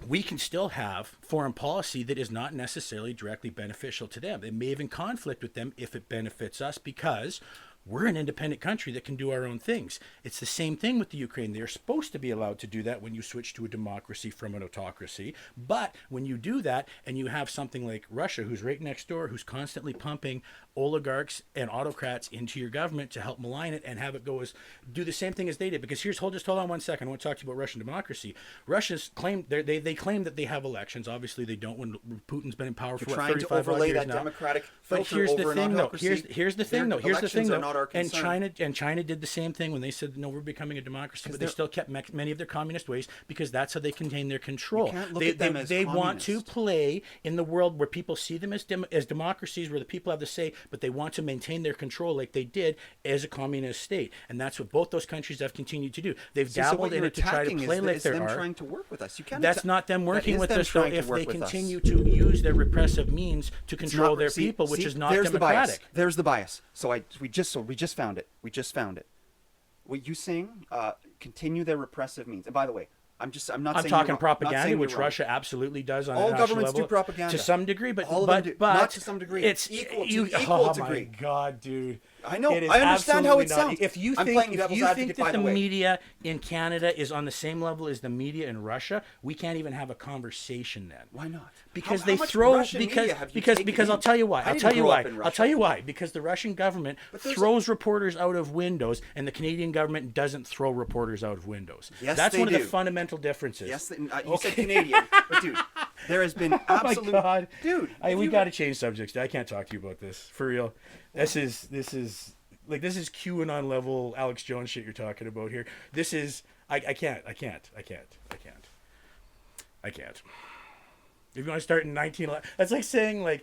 we can still have foreign policy that is not necessarily directly beneficial to them. It may have in conflict with them if it benefits us, because we're an independent country that can do our own things. It's the same thing with the Ukraine. They're supposed to be allowed to do that when you switch to a democracy from an autocracy. But when you do that and you have something like Russia, who's right next door, who's constantly pumping oligarchs and autocrats into your government to help malign it and have it do the same thing as they did. Because just hold on 1 second. I want to talk to you about Russian democracy. Russia's claim, they claim that they have elections. Obviously, they don't when Putin's been in power for, You're what, trying to 35 overlay years that now. democratic But filter here's over the an thing, though. autocracy. Here's the thing, though. Elections are not our And concern. China did the same thing when they said, no, we're becoming a democracy, but they they're- still kept many of their communist ways, because that's how they contain their control. You can't look at them as they want to communist. play in the world where people see them as democracies, where the people have the say, but they want to maintain their control like they did as a communist state. And that's what both those countries have continued to do. They've dabbled in it to try to play like is they them are. trying to work with us. You can't. That's not them working with us, though, trying to if work they with us. continue to use their repressive means to control their people, which is not there's democratic. There's the bias. We just found it. We just found it. What you saying? Continue their repressive means. And by the way, I'm not. I'm saying talking you're wrong. Not propaganda, saying which you're wrong. Russia absolutely does on All a national governments level. do propaganda. To some degree, but All of them do. but Not to some degree. It's Equal oh degree. my God, dude! I know. It is I understand how it absolutely not. sounds. If you I'm think, playing if devil's you advocate, think by that the the way. media in Canada is on the same level as the media in Russia, we can't even have a conversation then. Why not? Because How they much throw Russian media have you taken because in? I'll tell you why. I I'll didn't tell you grow why. up in I'll Russia. tell you why. Because the Russian government there's throws reporters out of windows, and the Canadian government doesn't throw reporters out of windows. Yes, That's they one of the do. fundamental differences. Yes, you said Canadian, but dude, there has been absolute. Oh my God, dude, we got to change subjects. I can't talk to you about this for real. This is QAnon level Alex Jones shit you're talking about here. This is I can't. If you want to start in 1911, that's like saying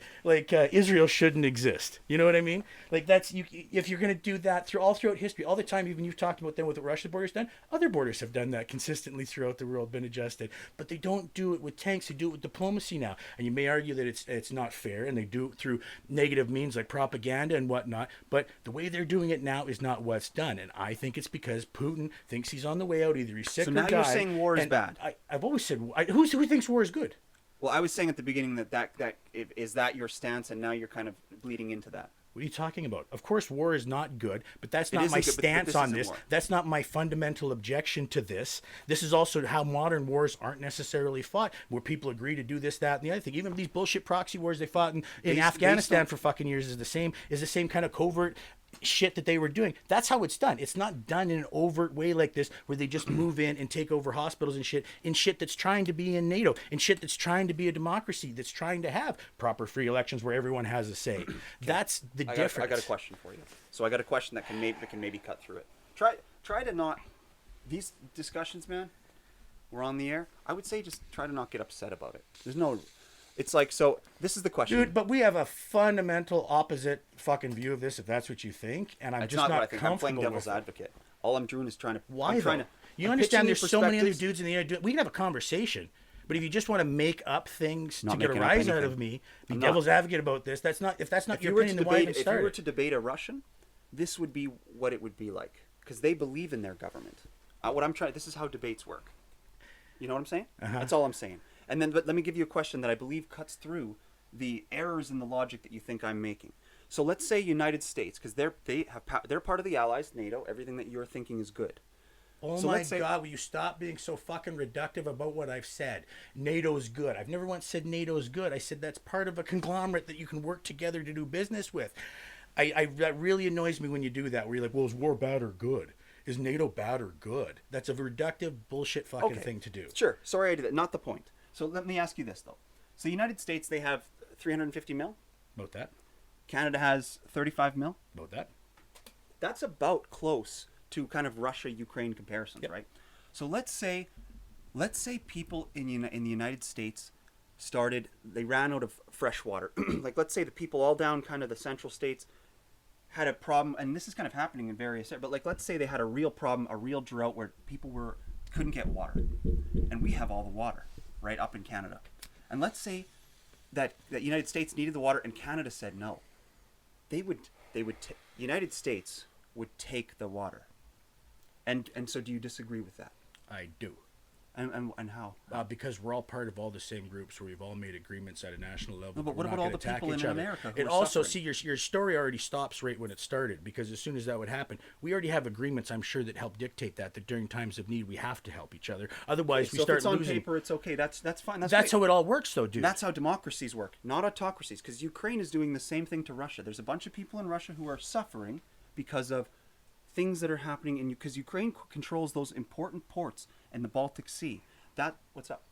Israel shouldn't exist. You know what I mean? Like that's you. If you're going to do that throughout history, all the time, even you've talked about them with what Russia's borders done. Other borders have done that consistently throughout the world, been adjusted. But they don't do it with tanks. They do it with diplomacy now. And you may argue that it's not fair, and they do it through negative means like propaganda and whatnot. But the way they're doing it now is not what's done. And I think it's because Putin thinks he's on the way out. Either he's sick So or now died. you're saying war is bad. I've always said who thinks war is good. Well, I was saying at the beginning is that your stance, and now you're kind of bleeding into that. What are you talking about? Of course, war is not good, but that's not isn't my good, but stance this on isn't this. war. That's not my fundamental objection to this. This is also how modern wars aren't necessarily fought, where people agree to do this, that, and the other thing. Even these bullshit proxy wars they fought in Afghanistan for fucking years is the same kind of covert shit that they were doing. That's how it's done. It's not done in an overt way like this, where they just move in and take over hospitals and shit that's trying to be in NATO, and shit that's trying to be a democracy, that's trying to have proper free elections where everyone has a say. That's the difference. I got a question for you. So I got a question that can maybe cut through it. Try to not, these discussions, man, we're on the air. I would say just try to not get upset about it. There's no. It's like, so this is the question. Dude, but we have a fundamental opposite fucking view of this, if that's what you think, and I'm It's just not what I not think. I'm playing comfortable devil's with it. advocate. All I'm doing is trying to. Why I'm trying though? to, You I'm understand pitching there's so many other perspectives. dudes in the air. We can have a conversation, but if you just want to make up things Not to get a making up rise out anything. of me, be I'm not. devil's advocate about this, that's not. If that's not If your you were opinion, to then why even debate, if start you were it? to debate a Russian, this would be what it would be like, because they believe in their government. What I'm trying. This is how debates work. You know what I'm saying? Uh-huh. That's all I'm saying. And then, but let me give you a question that I believe cuts through the errors in the logic that you think I'm making. So let's say United States, because they're part of the Allies, NATO. Everything that you're thinking is good. Oh So my let's say- God, will you stop being so fucking reductive about what I've said? NATO's good. I've never once said NATO's good. I said that's part of a conglomerate that you can work together to do business with. That really annoys me when you do that, where you're like, well, is war bad or good? Is NATO bad or good? That's a reductive bullshit fucking thing to do. Sure. Sorry I did that. Not the point. So let me ask you this, though. So the United States, they have 350 mil. About that. Canada has 35 mil. About that. That's about close to kind of Russia-Ukraine comparisons, Yep. right? So let's say people in the United States they ran out of fresh water. Like, let's say the people all down kind of the central states had a problem, and this is kind of happening in various areas, but like, let's say they had a real problem, a real drought where people couldn't get water, and we have all the water right up in Canada. And let's say that United States needed the water, and Canada said no. United States would take the water. And so do you disagree with that? I do. And how? Because we're all part of all the same groups where we've all made agreements at a national level. No, but that what we're about not all the gonna attack people each in other. America who And are also, suffering? see, your story already stops right when it started, because as soon as that would happen, we already have agreements, I'm sure, that help dictate that during times of need we have to help each other. Otherwise, we so start if it's on losing. paper, it's okay. That's fine. That's great. how it all works, though, dude. That's how democracies work, not autocracies. Because Ukraine is doing the same thing to Russia. There's a bunch of people in Russia who are suffering because of things that are happening because Ukraine controls those important ports in the Baltic Sea. What's up?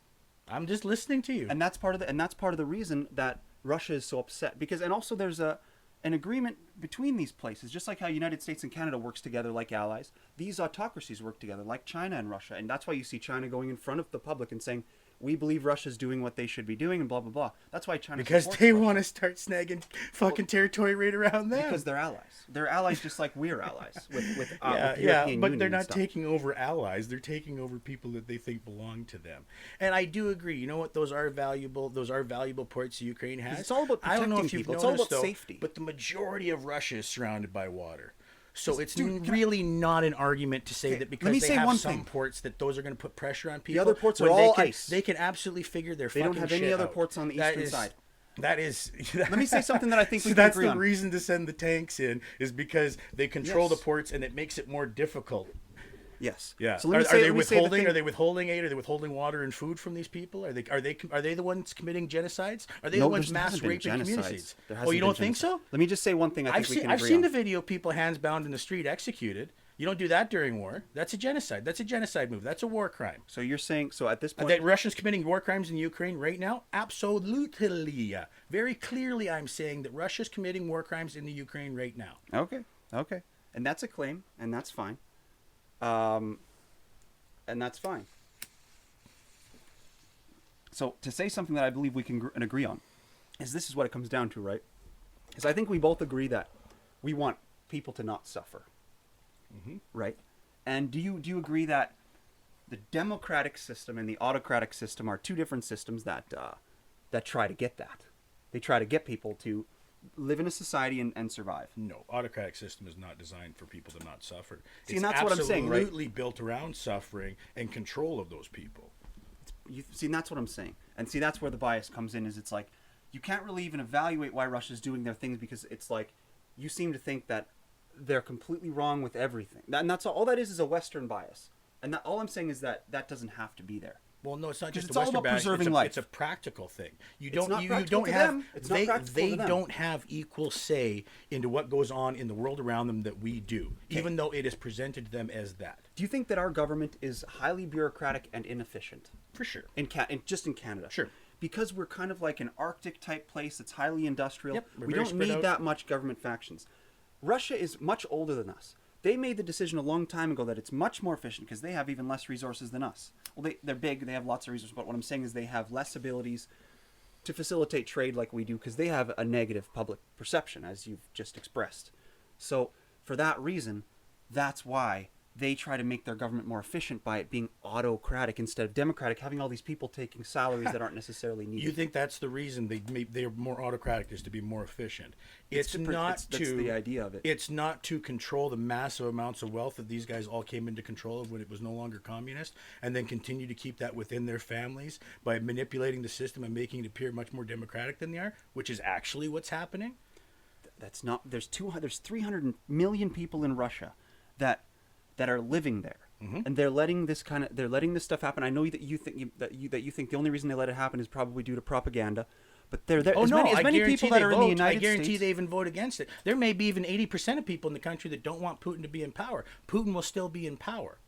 I'm just listening to you. And that's part of the reason that Russia is so upset, and also there's an agreement between these places, just like how United States and Canada works together like allies. These autocracies work together like China and Russia, and that's why you see China going in front of the public and saying, we believe Russia's doing what they should be doing, and blah blah blah. That's why China because supports they Russia. want to start snagging fucking territory right around them. Because they're allies. They're allies just like we're allies with the yeah, European but Union they're and not stuff. taking over allies. They're taking over people that they think belong to them. And I do agree. You know what? Those are valuable. Those are valuable ports Ukraine has. It's all about I don't know protecting if you've people. It's noticed, all about though, safety. but the majority of Russia is surrounded by water. So it's Dude, really not an argument to say Okay, that let because me they say have one some thing. ports that those are going to put pressure on people. other ports are when all they can, ice. They can absolutely figure their They fucking don't have any shit other out. ports on the That eastern is- side. That is. Let me say something that I think we So can that's agree the on. reason to send the tanks in, is because they control the Yes. ports and it makes it more difficult. Yes. Yeah. So let me are say, they let me say the withholding? thing- Are they withholding aid? Are they withholding water and food from these people? Are they the ones committing genocides? Are they the ones there mass hasn't been raping genocides. communities? There Oh, hasn't you been don't think genocide. so? Let me just say one thing I think we can agree I've seen on. the video of people hands bound in the street executed. You don't do that during war. That's a genocide. That's a genocide move. That's a war crime. So you're saying, so at this point... That Russia's committing war crimes in Ukraine right now? Absolutely. Very clearly I'm saying that Russia's committing war crimes in the Ukraine right now. Okay. And that's a claim, and that's fine. And that's fine. So to say something that I believe we can agree on, is this is what it comes down to, right? Is I think we both agree that we want people to not suffer. Mm-hmm. Right? And do you agree that the democratic system and the autocratic system are two different systems that try to get that? They try to get people to live in a society and survive. No, autocratic system is not designed for people to not suffer. See, and that's what I'm saying, right? Absolutely built around suffering and control of those people. See, and that's what I'm saying. And see, that's where the bias comes in, is it's like, you can't really even evaluate why Russia's doing their things, because it's like, you seem to think that they're completely wrong with everything. And that's all that is a Western bias. And all I'm saying is that doesn't have to be there. Well, no, it's not 'Cause just it's a all Western about bias. preserving It's life. It's a practical thing. You It's don't. not You practical don't to have. them. It's not They practical to them. don't have equal say into what goes on in the world around them that we do, even though it is presented to them as that. Do you think that our government is highly bureaucratic and inefficient? For sure. Just in Canada? Sure. Because we're kind of like an Arctic type place that's highly industrial. Yep, we're we very don't spread need out. that much government factions. Russia is much older than us. They made the decision a long time ago that it's much more efficient because they have even less resources than us. Well, they're big, they have lots of resources, but what I'm saying is they have less abilities to facilitate trade like we do because they have a negative public perception, as you've just expressed. So for that reason, that's why they try to make their government more efficient by it being autocratic instead of democratic, having all these people taking salaries that aren't necessarily needed. You think that's the reason they're more autocratic, is to be more efficient? It's not that's to. the idea of it. It's not to control the massive amounts of wealth that these guys all came into control of when it was no longer communist, and then continue to keep that within their families by manipulating the system and making it appear much more democratic than they are, which is actually what's happening. That's not. There's 300 million people in Russia that are living there, and they're letting this stuff happen. I know that you think that you think the only reason they let it happen is probably due to propaganda, but they're there. As many people that are in the United I guarantee States, they even vote against it. There may be even 80% of people in the country that don't want Putin to be in power. Putin will still be in power.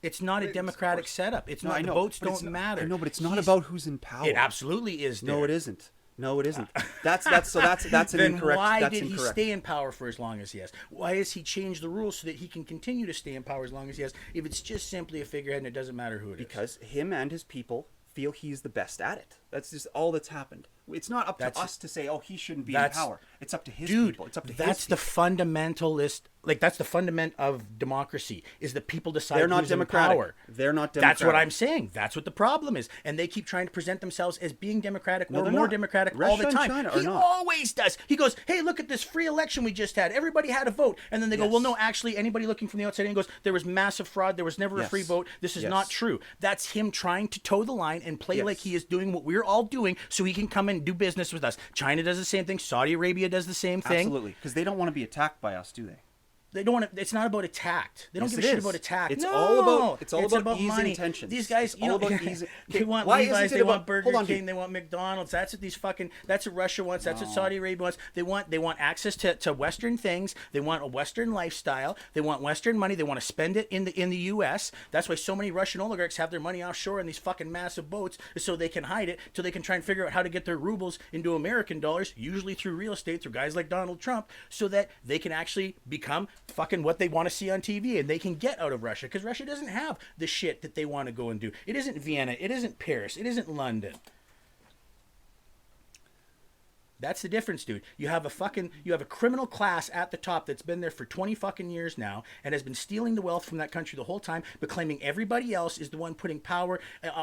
It's not a democratic setup. It's No, not. I The know, votes but it's don't not- matter. I know, but it's not He's- about who's in power. It absolutely is. No, there. it isn't. No, it isn't. That's an Then incorrect. why that's did incorrect. he stay in power for as long as he has? Why has he changed the rules so that he can continue to stay in power as long as he has? If it's just simply a figurehead and it doesn't matter who it is. Because him and his people feel he's the best at it. That's just all that's happened. It's not up to That's- us to say, oh, he shouldn't be in that's- power. It's up to his Dude, people. It's up to that's his the people. fundamentalist. Like that's the fundament of democracy is the people decide They're not who's in democratic. power. They're not democratic. That's what I'm saying. That's what the problem is, and they keep trying to present themselves as being democratic No, or they're more not. democratic all Russia the and time. China are He not. always does. He goes, "Hey, look at this free election we just had. Everybody had a vote," and then they go, Yes. "Well, no, actually, anybody looking from the outside in goes, there was massive fraud. There was never a Yes. free vote. This is Yes. not true." That's him trying to toe the line and play like Yes. he is doing what we're all doing, so he can come and do business with us. China does the same thing. Saudi Arabia does the same thing. Absolutely, because they don't want to be attacked by us, do they? They don't want to. It's not about attack. They don't Yes, give a it shit is. about attack. It's no, all about- it's all about easing money. tensions. These guys, It's you know, all about easing- they want Why isn't Levi's. it They about- want Burger hold on, King. dude. They want McDonald's. That's what these fucking. That's what Russia wants. That's what Saudi Arabia wants. They want access to Western things. They want a Western lifestyle. They want Western money. They want to spend it in the U.S. That's why so many Russian oligarchs have their money offshore in these fucking massive boats, so they can hide it, so they can try and figure out how to get their rubles into American dollars, usually through real estate, through guys like Donald Trump, so that they can actually become fucking what they want to see on TV, and they can get out of Russia, because Russia doesn't have the shit that they want to go and do. It isn't Vienna. It isn't Paris. It isn't London. That's the difference, dude. You have a criminal class at the top that's been there for 20 fucking years now and has been stealing the wealth from that country the whole time, but claiming everybody else is the one putting power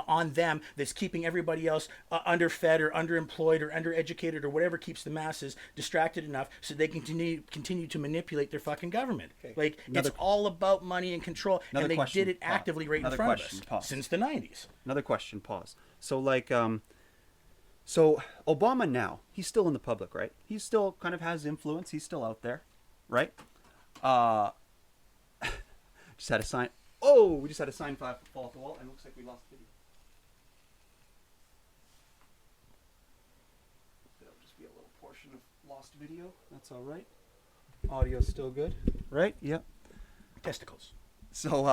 on them, that's keeping everybody else underfed or underemployed or undereducated or whatever keeps the masses distracted enough so they can continue to manipulate their fucking government. Okay. Like, Another- it's all about money and control, Another and they question. did it actively right in Another front question. of us Pause. since the 90s. Another question. Pause. So so Obama now, he's still in the public, right? He still kind of has influence. He's still out there, right? Just had a sign. Oh, we just had a sign fall off the wall, and it looks like we lost video. That'll just be a little portion of lost video. That's all right. Audio's still good, right? Yep. Testicles. So,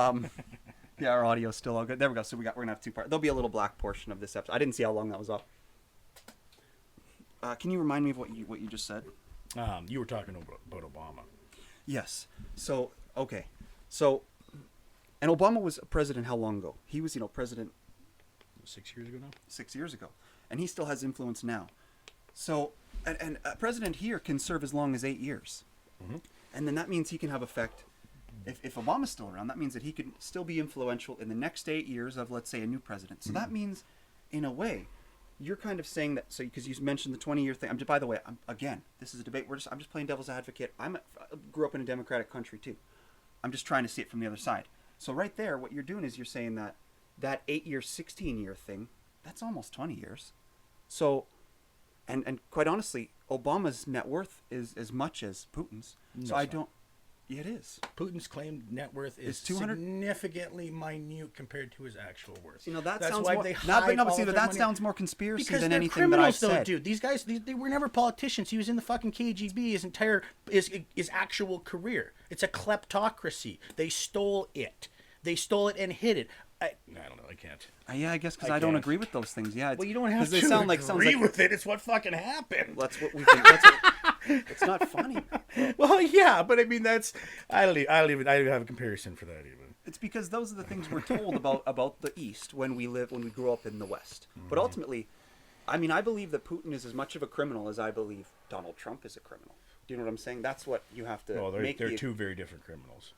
yeah, our audio's still all good. There we go. So we're gonna have two parts. There'll be a little black portion of this episode. I didn't see how long that was off. Can you remind me of what you just said? You were talking about Obama. Yes. So, okay. So, and Obama was president how long ago? He was, president 6 years ago now? 6 years ago. And he still has influence now. So, and a president here can serve as long as 8 years. Mm-hmm. And then that means he can have effect. If Obama's still around, that means that he can still be influential in the next 8 years of, let's say, a new president. So that means, in a way, you're kind of saying that, so because you mentioned the 20-year thing. By the way, again, this is a debate. I'm just playing devil's advocate. I grew up in a democratic country too. I'm just trying to see it from the other side. So right there, what you're doing is you're saying that 8-year, 16-year thing, that's almost 20 years. So, and quite honestly, Obama's net worth is as much as Putin's. So I don't. Yeah, it is. Putin's claimed net worth is It's 200 significantly minute compared to his actual worth. That That's sounds why more. they Not, hide but all see, of that their money. sounds more conspiracy Because than they're anything that I've criminals, though, said. dude. These guys, they were never politicians. He was in the fucking KGB. His entire his actual career. It's a kleptocracy. They stole it. They stole it and hid it. I don't know. I can't. Yeah, I guess because I I don't can't. agree with those things. Yeah, Well, you don't have to they sound like agree with it. It's what fucking happened. That's what we've been. It's not funny. Well, yeah, but I mean I don't even have a comparison for that even. It's because those are the things we're told about the East when we grew up in the West. But ultimately, I mean, I believe that Putin is as much of a criminal as I believe Donald Trump is a criminal. Do you know what I'm saying? That's what you have to Well, make. they're two very different criminals.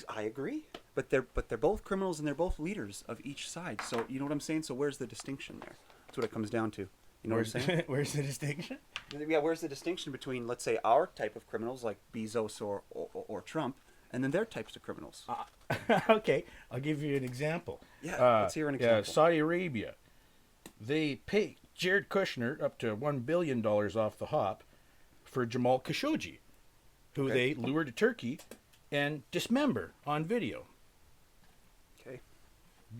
I agree, but they're both criminals and they're both leaders of each side. So you know what I'm saying? So where's the distinction there? That's what it comes down to. You know what I'm saying? Where's the distinction? Yeah, where's the distinction between, let's say, our type of criminals like Bezos or Trump, and then their types of criminals? Okay, I'll give you an example. Yeah, let's hear an example. Yeah, Saudi Arabia, they pay Jared Kushner up to $1 billion off the hop for Jamal Khashoggi, who Okay. they lured to Turkey and dismember on video. Okay,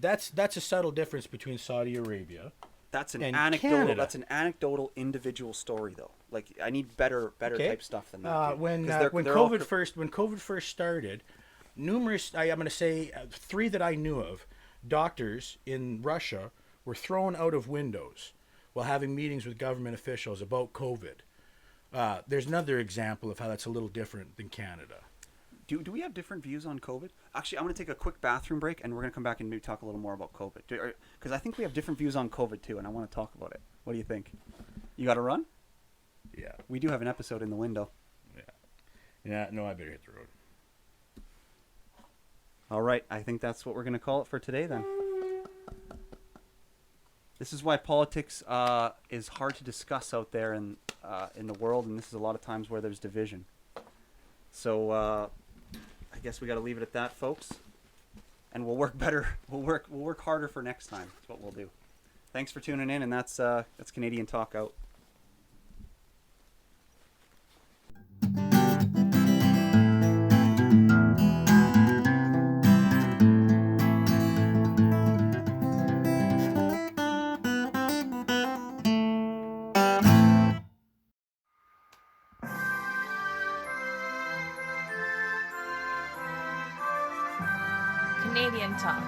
That's a subtle difference between Saudi Arabia. that's an And anecdotal. Canada. That's an anecdotal individual story, though. Like I need better Okay. type stuff than that. dude. When 'Cause when they're all COVID first started, numerous I'm going to say 3 that I knew of, doctors in Russia were thrown out of windows while having meetings with government officials about COVID. There's another example of how that's a little different than Canada. do we have different views on COVID? Actually, I'm going to take a quick bathroom break, and we're going to come back and maybe talk a little more about COVID. Because I think we have different views on COVID, too, and I want to talk about it. What do you think? You got to run? Yeah. We do have an episode in the window. Yeah, no, I better hit the road. All right, I think that's what we're going to call it for today, then. This is why politics is hard to discuss out there in the world, and this is a lot of times where there's division. So I guess we got to leave it at that, folks. And we'll work better. We'll work harder for next time. That's what we'll do. Thanks for tuning in, and that's Canadian Talk out. Canadian Talk.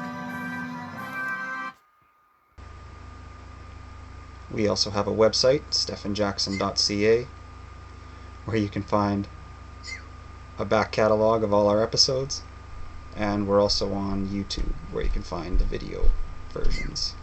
We also have a website, Stephanjackson.ca, where you can find a back catalog of all our episodes, and we're also on YouTube, where you can find the video versions.